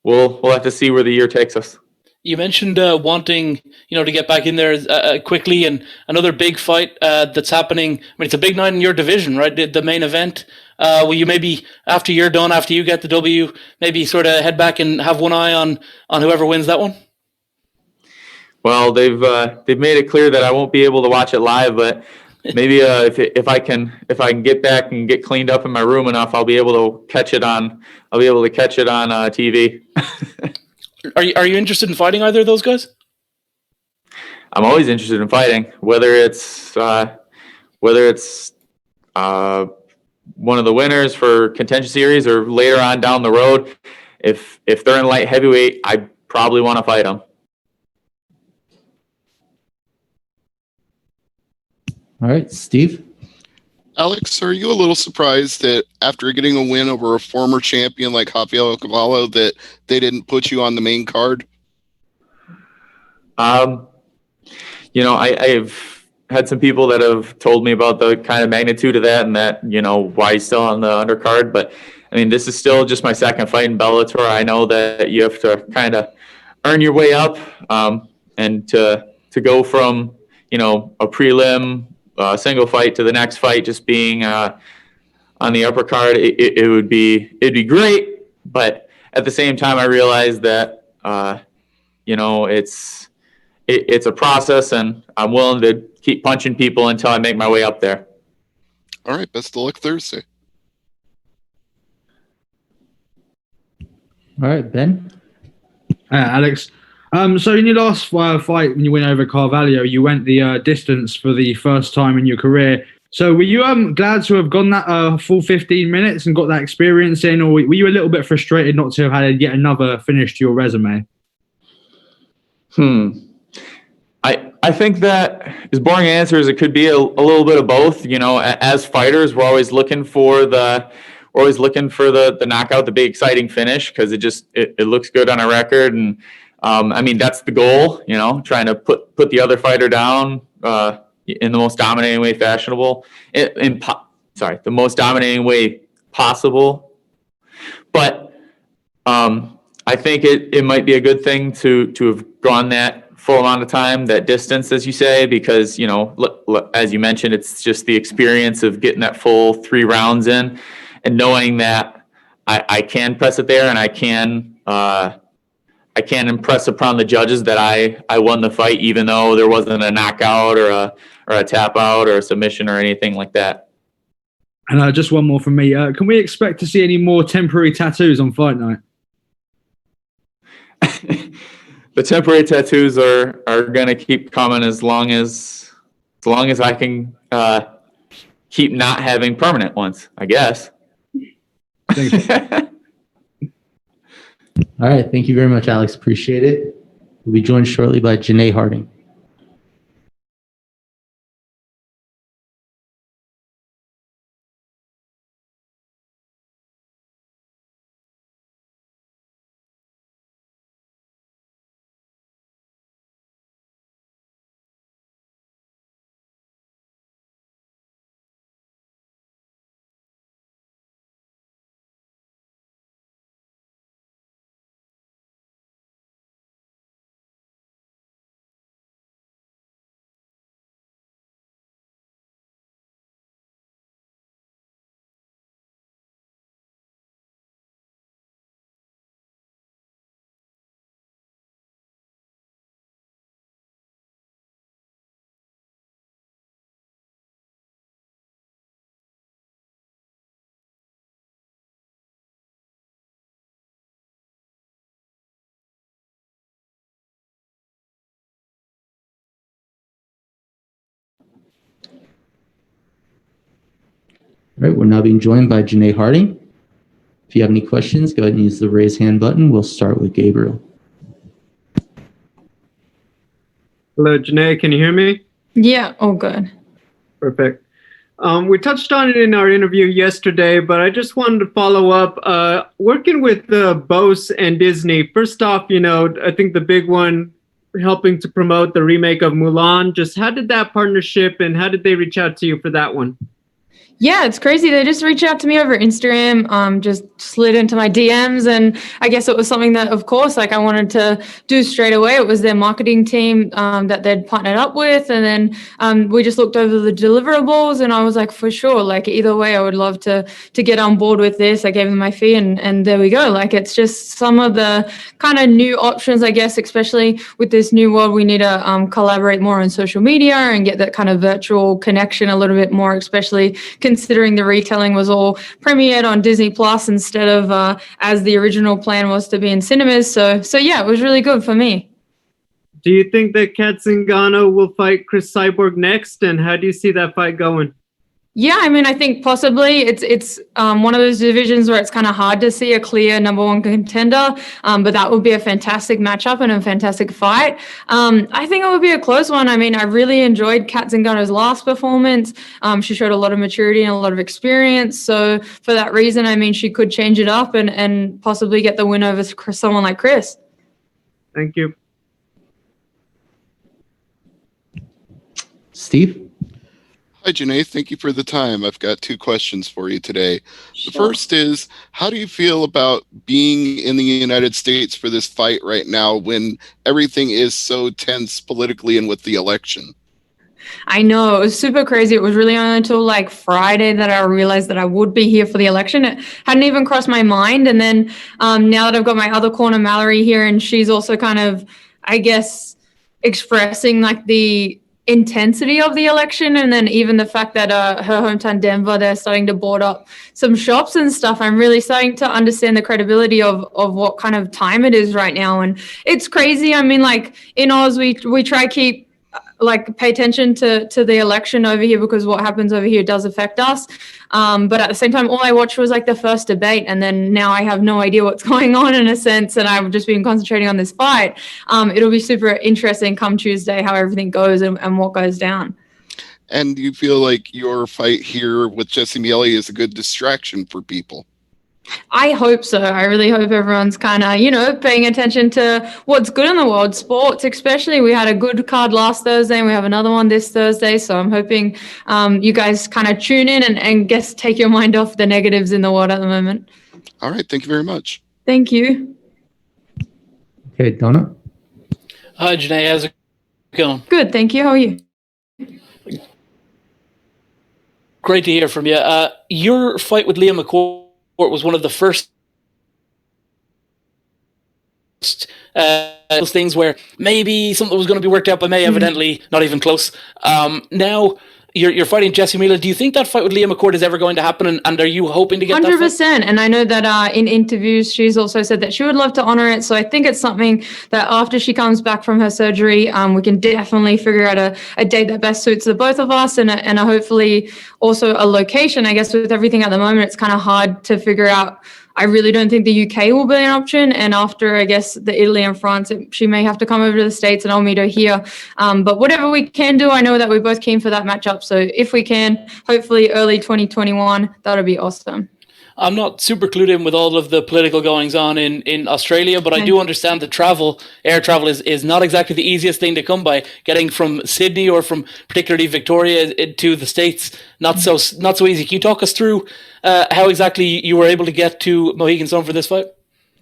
we'll have to see where the year takes us. You mentioned wanting, to get back in there quickly, and another big fight that's happening. I mean, it's a big night in your division, right? The main event. Will you maybe, after you're done, after you get the W, maybe sort of head back and have one eye on whoever wins that one? Well, they've made it clear that I won't be able to watch it live, but maybe if I can get back and get cleaned up in my room enough, I'll be able to catch it on TV. Are you interested in fighting either of those guys? I'm always interested in fighting, whether it's one of the winners for contention series or later on down the road. If they're in light heavyweight, I probably want to fight them. All right, Steve. Alex, are you a little surprised that after getting a win over a former champion like Rafael Cavallo that they didn't put you on the main card? I've had some people that have told me about the kind of magnitude of that and that, why he's still on the undercard. But, I mean, this is still just my second fight in Bellator. I know that you have to kind of earn your way up, and to go from, a prelim single fight to the next fight just being on the upper card, it'd be great. But at the same time, I realize that, it's a process, and I'm willing to keep punching people until I make my way up there. All right, best of luck Thursday. All right, Ben. Alex. So in your last fight, when you went over Carvalho, you went the distance for the first time in your career. So were you glad to have gone that full 15 minutes and got that experience in, or were you a little bit frustrated not to have had yet another finish to your resume? I think that, as boring an answer as it could be, a little bit of both. As fighters, we're always looking for the knockout, the big exciting finish, because it looks good on a record. And I mean, that's the goal, trying to put the other fighter down in the most dominating way fashionable, the most dominating way possible. But I think it might be a good thing to have gone that full amount of time, that distance, as you say, because, as you mentioned, it's just the experience of getting that full 3 rounds in and knowing that I can press it there, and I can impress upon the judges that I won the fight, even though there wasn't a knockout or a tap out or a submission or anything like that. And just one more from me. Can we expect to see any more temporary tattoos on fight night? The temporary tattoos are going to keep coming as long as I can keep not having permanent ones, I guess. All right. Thank you very much, Alex. Appreciate it. We'll be joined shortly by Janae Harding. All right, we're now being joined by Janae Harding. If you have any questions, go ahead and use the raise hand button. We'll start with Gabriel. Hello, Janae. Can you hear me? Yeah, all good. Perfect. We touched on it in our interview yesterday, but I just wanted to follow up. Working with Bose and Disney, first off, I think the big one helping to promote the remake of Mulan. Just how did that partnership and how did they reach out to you for that one? Yeah, it's crazy. They just reached out to me over Instagram, just slid into my DMs. And I guess it was something that, of course, like I wanted to do straight away. It was their marketing team that they'd partnered up with. And then we just looked over the deliverables and I was like, for sure, like either way, I would love to get on board with this. I gave them my fee and there we go. Like it's just some of the kind of new options, I guess, especially with this new world, we need to collaborate more on social media and get that kind of virtual connection a little bit more, especially considering the retelling was all premiered on Disney Plus instead of as the original plan was to be in cinemas. So yeah, it was really good for me. Do you think that Kat Zingano will fight Chris Cyborg next? And how do you see that fight going? Yeah, I mean, I think possibly it's one of those divisions where it's kind of hard to see a clear number one contender, but that would be a fantastic matchup and a fantastic fight. I think it would be a close one. I mean, I really enjoyed Kat Zingano's last performance. She showed a lot of maturity and a lot of experience. So for that reason, I mean, she could change it up and possibly get the win over someone like Chris. Thank you. Steve? Hi, Janae. Thank you for the time. I've got two questions for you today. The first is, how do you feel about being in the United States for this fight right now when everything is so tense politically and with the election? I know, it was super crazy. It was really only until like Friday that I realized that I would be here for the election. It hadn't even crossed my mind. And then now that I've got my other corner, Mallory, here, and she's also kind of, I guess, expressing like the intensity of the election, and then even the fact that her hometown Denver, they're starting to board up some shops and stuff. I'm really starting to understand the credibility of what kind of time it is right now, and it's crazy. I mean, like in Oz, we try keep pay attention to the election over here because what happens over here does affect us. But at the same time, all I watched was like the first debate, and then now I have no idea what's going on in a sense, and I've just been concentrating on this fight. It'll be super interesting come Tuesday how everything goes and what goes down. And you feel like your fight here with Jesse Miele is a good distraction for people? I hope so. I really hope everyone's kind of, paying attention to what's good in the world, sports especially. We had a good card last Thursday and we have another one this Thursday. So I'm hoping you guys kind of tune in and take your mind off the negatives in the world at the moment. All right. Thank you very much. Thank you. Okay, Donna. Hi, Janae. How's it going? Good. Thank you. How are you? Great to hear from you. Your fight with Liam McCourt was one of the first those things where maybe something was going to be worked out, but may evidently not even close. Now you're fighting Jesse Miele. Do you think that fight with Liam McCourt is ever going to happen? And are you hoping to get 100%? That fight? And I know that in interviews, she's also said that she would love to honor it. So I think it's something that after she comes back from her surgery, we can definitely figure out a date that best suits the both of us and hopefully also a location. I guess with everything at the moment, it's kind of hard to figure out. I really don't think the UK will be an option. And after, I guess, the Italy and France, she may have to come over to the States and I'll meet her here. But whatever we can do, I know that we're both keen for that matchup. So if we can, hopefully early 2021, that'll be awesome. I'm not super clued in with all of the political goings on in Australia, but I do understand that air travel is not exactly the easiest thing to come by. Getting from Sydney or from particularly Victoria to the States, not so easy. Can you talk us through how exactly you were able to get to Mohegan Sun for this fight?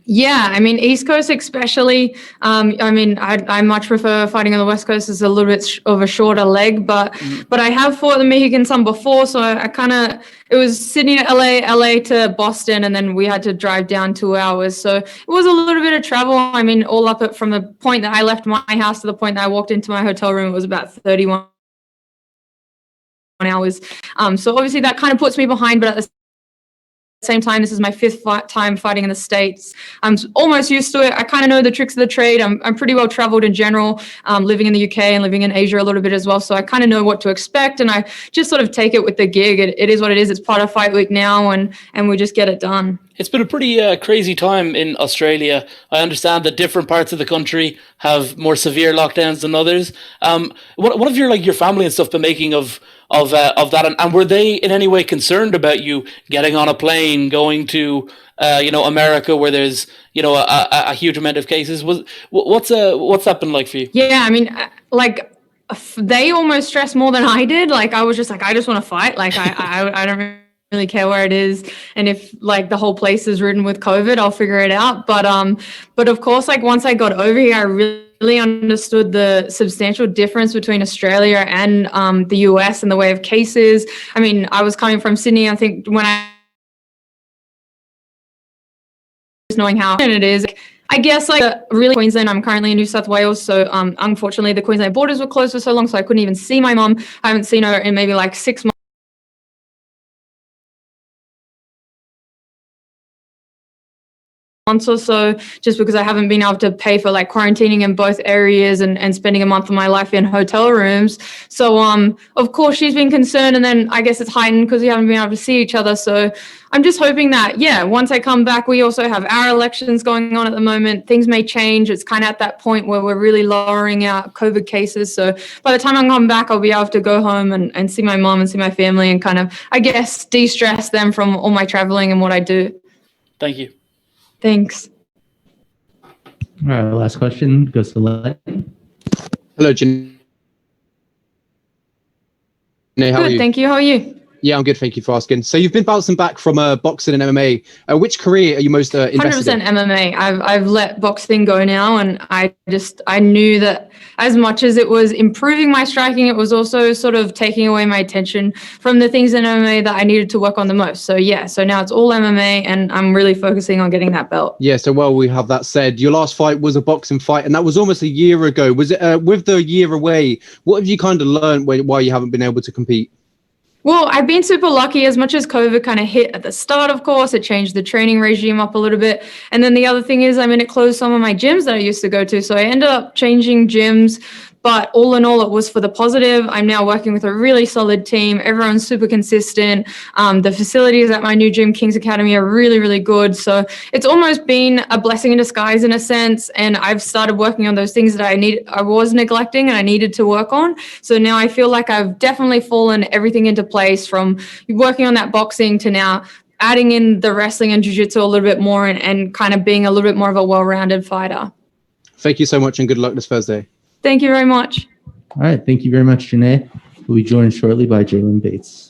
Yeah, I mean, East Coast especially. I much prefer fighting on the West Coast. It's a little bit of a shorter leg, but I have fought the Mohegan Sun before, so it was Sydney to LA to Boston, and then we had to drive down 2 hours. So it was a little bit of travel. I mean, all up from the point that I left my house to the point that I walked into my hotel room, it was about 31 hours. So obviously that kind of puts me behind, but at the same time, this is my fifth time fighting in the States. I'm almost used to it. I kind of know the tricks of the trade. I'm pretty well traveled in general, living in the UK and living in Asia a little bit as well. So I kind of know what to expect, and I just sort of take it with the gig. It is what it is. It's part of fight week now, and we just get it done. It's been a pretty crazy time in Australia. I understand that different parts of the country have more severe lockdowns than others. What have your family and stuff been making of that? And were they in any way concerned about you getting on a plane, going to America, where there's a huge amount of cases? What's that been like for you? Yeah, I mean, they almost stressed more than I did. Like, I was just like, I just want to fight. Like, I don't really care where it is, and if like the whole place is ridden with COVID, I'll figure it out. But of course, like once I got over here, I really understood the substantial difference between Australia and the US in the way of cases. I mean, I was coming from Sydney. I think when I knowing how it is. I guess really Queensland, I'm currently in New South Wales, so unfortunately the Queensland borders were closed for so long, so I couldn't even see my mum. I haven't seen her in maybe like 6 months or so, just because I haven't been able to pay for like quarantining in both areas and spending a month of my life in hotel rooms. So of course she's been concerned, and then I guess it's heightened because we haven't been able to see each other. So I'm just hoping that, once I come back, we also have our elections going on at the moment. Things may change. It's kind of at that point where we're really lowering our COVID cases. So by the time I come back, I'll be able to go home and see my mom and see my family and kind of, I guess, de-stress them from all my traveling and what I do. Thank you. Thanks. All right, last question goes to Len. Hello, Janae. How are you? Thank you. How are you? Yeah, I'm good. Thank you for asking. So you've been bouncing back from boxing and MMA. Which career are you most invested 100% in? MMA. I've let boxing go now, and I knew that as much as it was improving my striking, it was also sort of taking away my attention from the things in MMA that I needed to work on the most. So so now it's all MMA, and I'm really focusing on getting that belt. Yeah, so we have that said. Your last fight was a boxing fight, and that was almost a year ago. Was it with the year away? What have you kind of learned why you haven't been able to compete? Well, I've been super lucky. As much as COVID kind of hit at the start, of course, it changed the training regime up a little bit. And then the other thing is, it closed some of my gyms that I used to go to. So I ended up changing gyms. But all in all, it was for the positive. I'm now working with a really solid team. Everyone's super consistent. The facilities at my new gym, King's Academy, are really, really good. So it's almost been a blessing in disguise in a sense. And I've started working on those things that I was neglecting and I needed to work on. So now I feel like I've definitely fallen everything into place, from working on that boxing to now adding in the wrestling and jiu-jitsu a little bit more and kind of being a little bit more of a well-rounded fighter. Thank you so much, and good luck this Thursday. Thank you very much. All right. Thank you very much, Janae. We'll be joined shortly by Jalen Bates.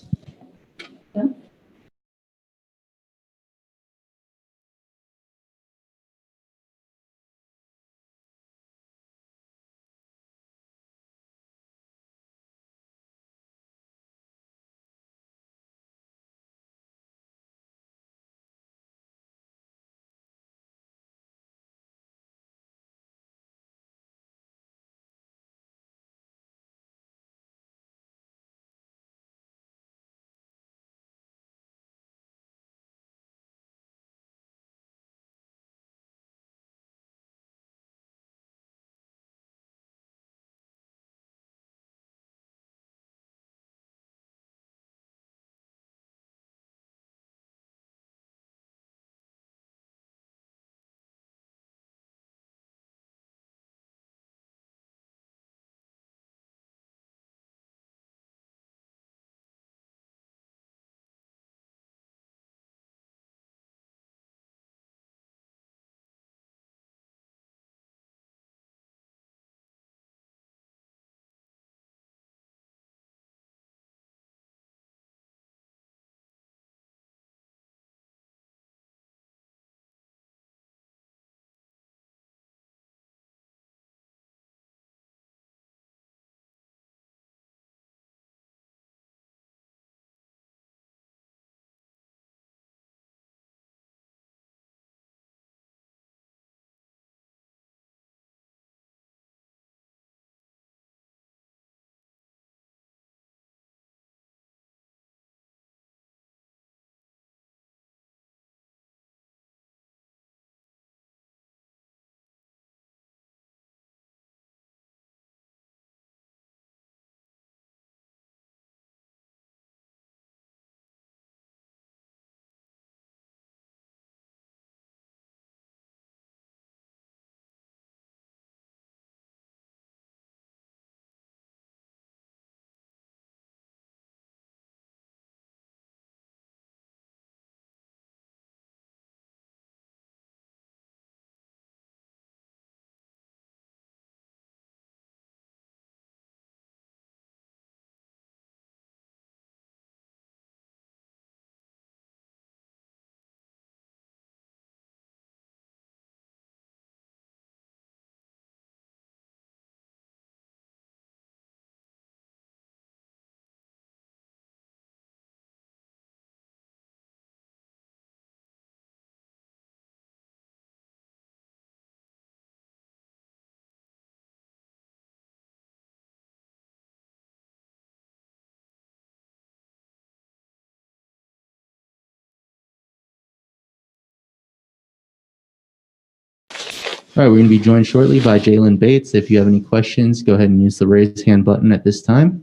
All right, we're going to be joined shortly by Jalen Bates. If you have any questions, go ahead and use the raise hand button at this time.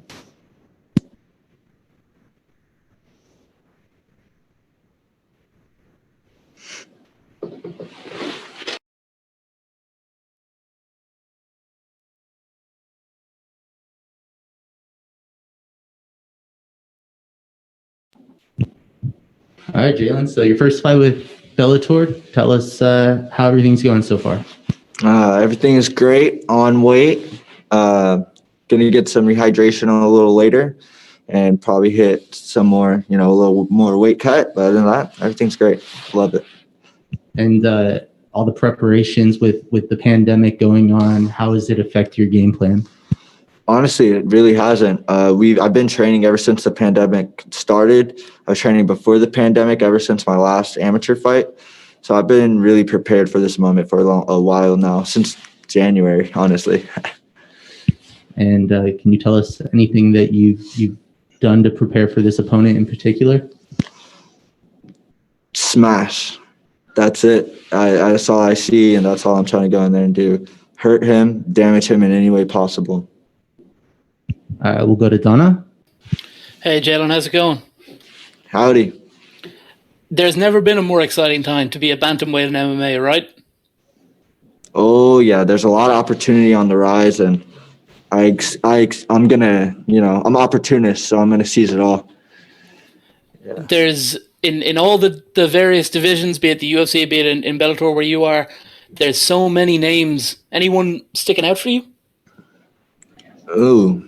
All right, Jalen. So your first fight with Bellator. Tell us how everything's going so far. Everything is great. On weight. Gonna get some rehydration a little later, and probably hit some more, a little more weight cut. But other than that, everything's great. Love it. And all the preparations with the pandemic going on, how does it affect your game plan? Honestly, it really hasn't. I've been training ever since the pandemic started. I was training before the pandemic, ever since my last amateur fight. So I've been really prepared for this moment for a while now, since January, honestly. And can you tell us anything that you've done to prepare for this opponent in particular? Smash. That's it. That's all I see, and that's all I'm trying to go in there and do. Hurt him, damage him in any way possible. We'll go to Donna. Hey, Jalen, how's it going? Howdy. There's never been a more exciting time to be a bantamweight in MMA, right? Oh, yeah. There's a lot of opportunity on the rise, and I'm going to, I'm opportunist, so I'm going to seize it all. Yeah. There's, in all the various divisions, be it the UFC, be it in Bellator where you are, there's so many names. Anyone sticking out for you? Ooh.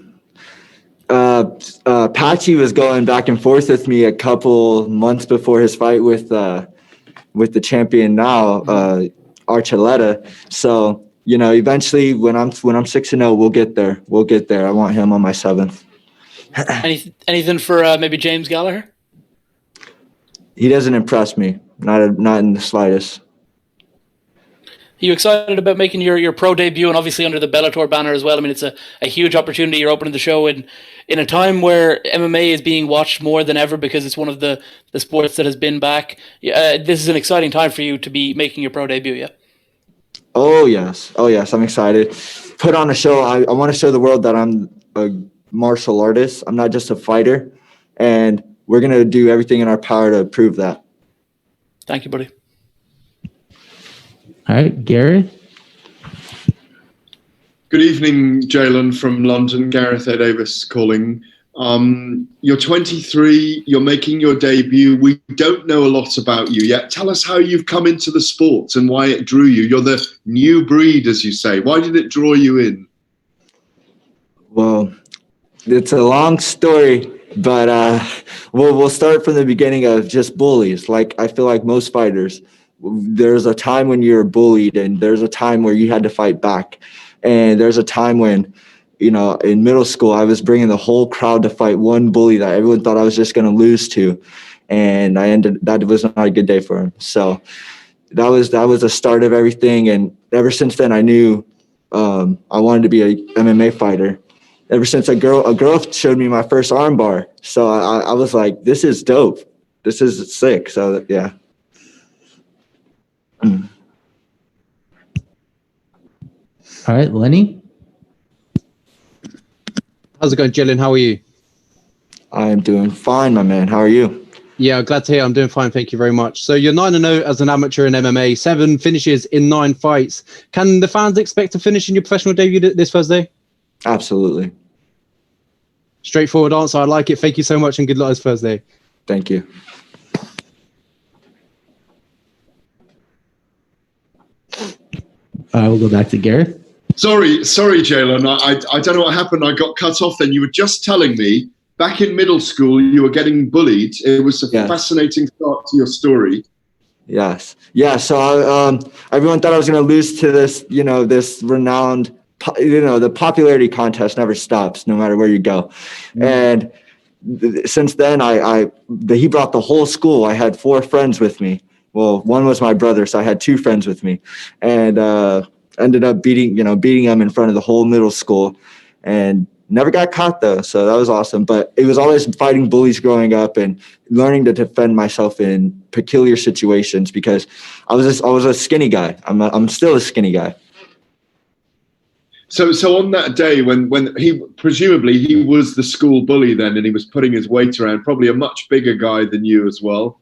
Patchy was going back and forth with me a couple months before his fight with the champion now, Archuleta. So, eventually when I'm 6-0, we'll get there. We'll get there. I want him on my 7th. Anything for maybe James Gallagher? He doesn't impress me. Not in the slightest. Are you excited about making your pro debut, and obviously under the Bellator banner as well? I mean, it's a huge opportunity. You're opening the show in a time where MMA is being watched more than ever because it's one of the sports that has been back. This is an exciting time for you to be making your pro debut, yeah? Oh, yes. I'm excited. Put on a show. I want to show the world that I'm a martial artist. I'm not just a fighter. And we're going to do everything in our power to prove that. Thank you, buddy. All right, Gareth. Good evening, Jalen from London. Gareth A. Davis calling. You're 23. You're making your debut. We don't know a lot about you yet. Tell us how you've come into the sport and why it drew you. You're the new breed, as you say. Why did it draw you in? Well, it's a long story, but we'll start from the beginning of just bullies. Like, I feel like most fighters, there's a time when you're bullied, and there's a time where you had to fight back. And there's a time when, in middle school, I was bringing the whole crowd to fight one bully that everyone thought I was just going to lose to. And that was not a good day for him. So that was the start of everything. And ever since then, I knew I wanted to be a MMA fighter. Ever since a girl showed me my first arm bar. So I was like, this is dope. This is sick. So, yeah. All right, Lenny. How's it going, Jalen? How are you? I'm doing fine, my man. How are you? Yeah, glad to hear. I'm doing fine. Thank you very much. So you're 9-0 as an amateur in MMA, 7 finishes in 9 fights. Can the fans expect to finish in your professional debut this Thursday? Absolutely. Straightforward answer. I like it. Thank you so much, and good luck this Thursday. Thank you. We'll go back to Gareth. Sorry, Jalen. I don't know what happened. I got cut off then. You were just telling me back in middle school you were getting bullied. It was a fascinating start to your story. Yes. Yeah. So everyone thought I was going to lose to this, this renowned, the popularity contest never stops no matter where you go. Mm-hmm. And since then, he brought the whole school. I had 4 friends with me. Well, one was my brother, so I had 2 friends with me, and ended up beating him in front of the whole middle school. And Never got caught though, so that was awesome. But it was always fighting bullies growing up and learning to defend myself in peculiar situations because I was a skinny guy. I'm still a skinny guy. So on that day when he presumably he was the school bully then, and he was putting his weight around, probably a much bigger guy than you as well.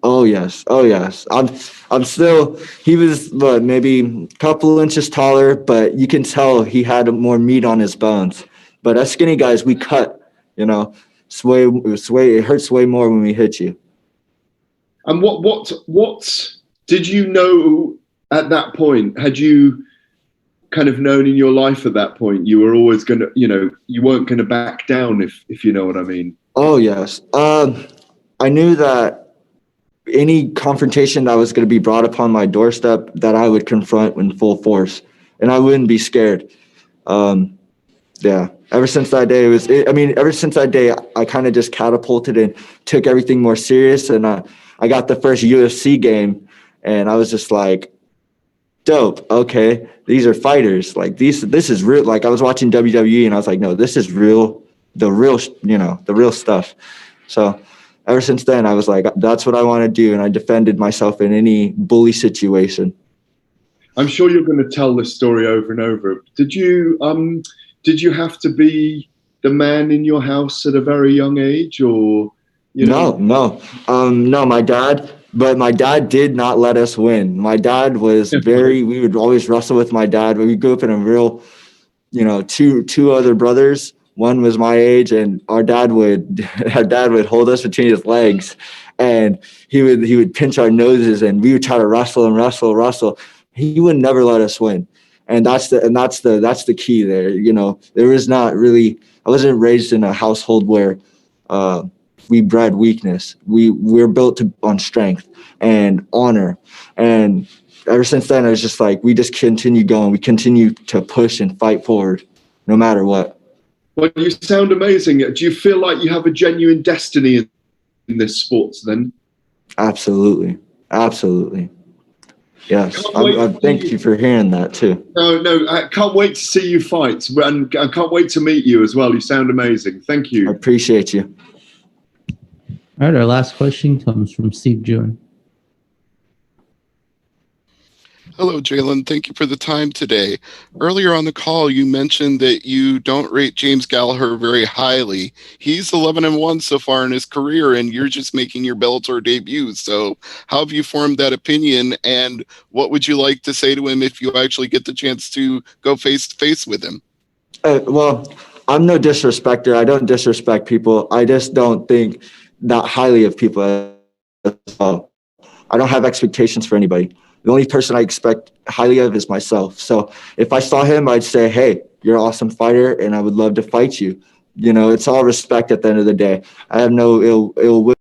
Oh yes. I'm still. He was maybe a couple inches taller, but you can tell he had more meat on his bones. But us skinny guys, we cut. You know, it hurts way more when we hit you. And what did you know at that point? Had you kind of known in your life at that point you were always going to, you weren't going to back down, if you know what I mean? Oh yes. I knew that any confrontation that was going to be brought upon my doorstep that I would confront in full force, and I wouldn't be scared. Yeah. Ever since that day, I kind of just catapulted and took everything more serious. And I got the first UFC game, and I was just like, dope. Okay, these are fighters. Like this is real. Like I was watching WWE, and I was like, no, this is real. The real stuff. So ever since then, I was like, that's what I want to do, and I defended myself in any bully situation. I'm sure you're going to tell this story over and over. Did you have to be the man in your house at a very young age, or No, my dad did not let us win. My dad was we would always wrestle with my dad. We grew up in a real, two other brothers. One was my age, and our dad would hold us between his legs, and he would pinch our noses, and we would try to wrestle. He would never let us win. And that's the key there. There is not really, I wasn't raised in a household where we bred weakness. We're built on strength and honor. And ever since then, I was just like, we just continue going. We continue to push and fight forward no matter what. Well, you sound amazing. Do you feel like you have a genuine destiny in this sport then? Absolutely. Yes, thank you for hearing that too. No, I can't wait to see you fight, and I can't wait to meet you as well. You sound amazing. Thank you. I appreciate you. All right, our last question comes from Steve June. Hello, Jalen. Thank you for the time today. Earlier on the call, you mentioned that you don't rate James Gallagher very highly. He's 11-1 so far in his career, and you're just making your Bellator debut. So how have you formed that opinion, and what would you like to say to him if you actually get the chance to go face-to-face with him? Well, I'm no disrespecter. I don't disrespect people. I just don't think that highly of people as well. I don't have expectations for anybody. The only person I expect highly of is myself. So if I saw him, I'd say, hey, you're an awesome fighter, and I would love to fight you. It's all respect at the end of the day. I have no ill will.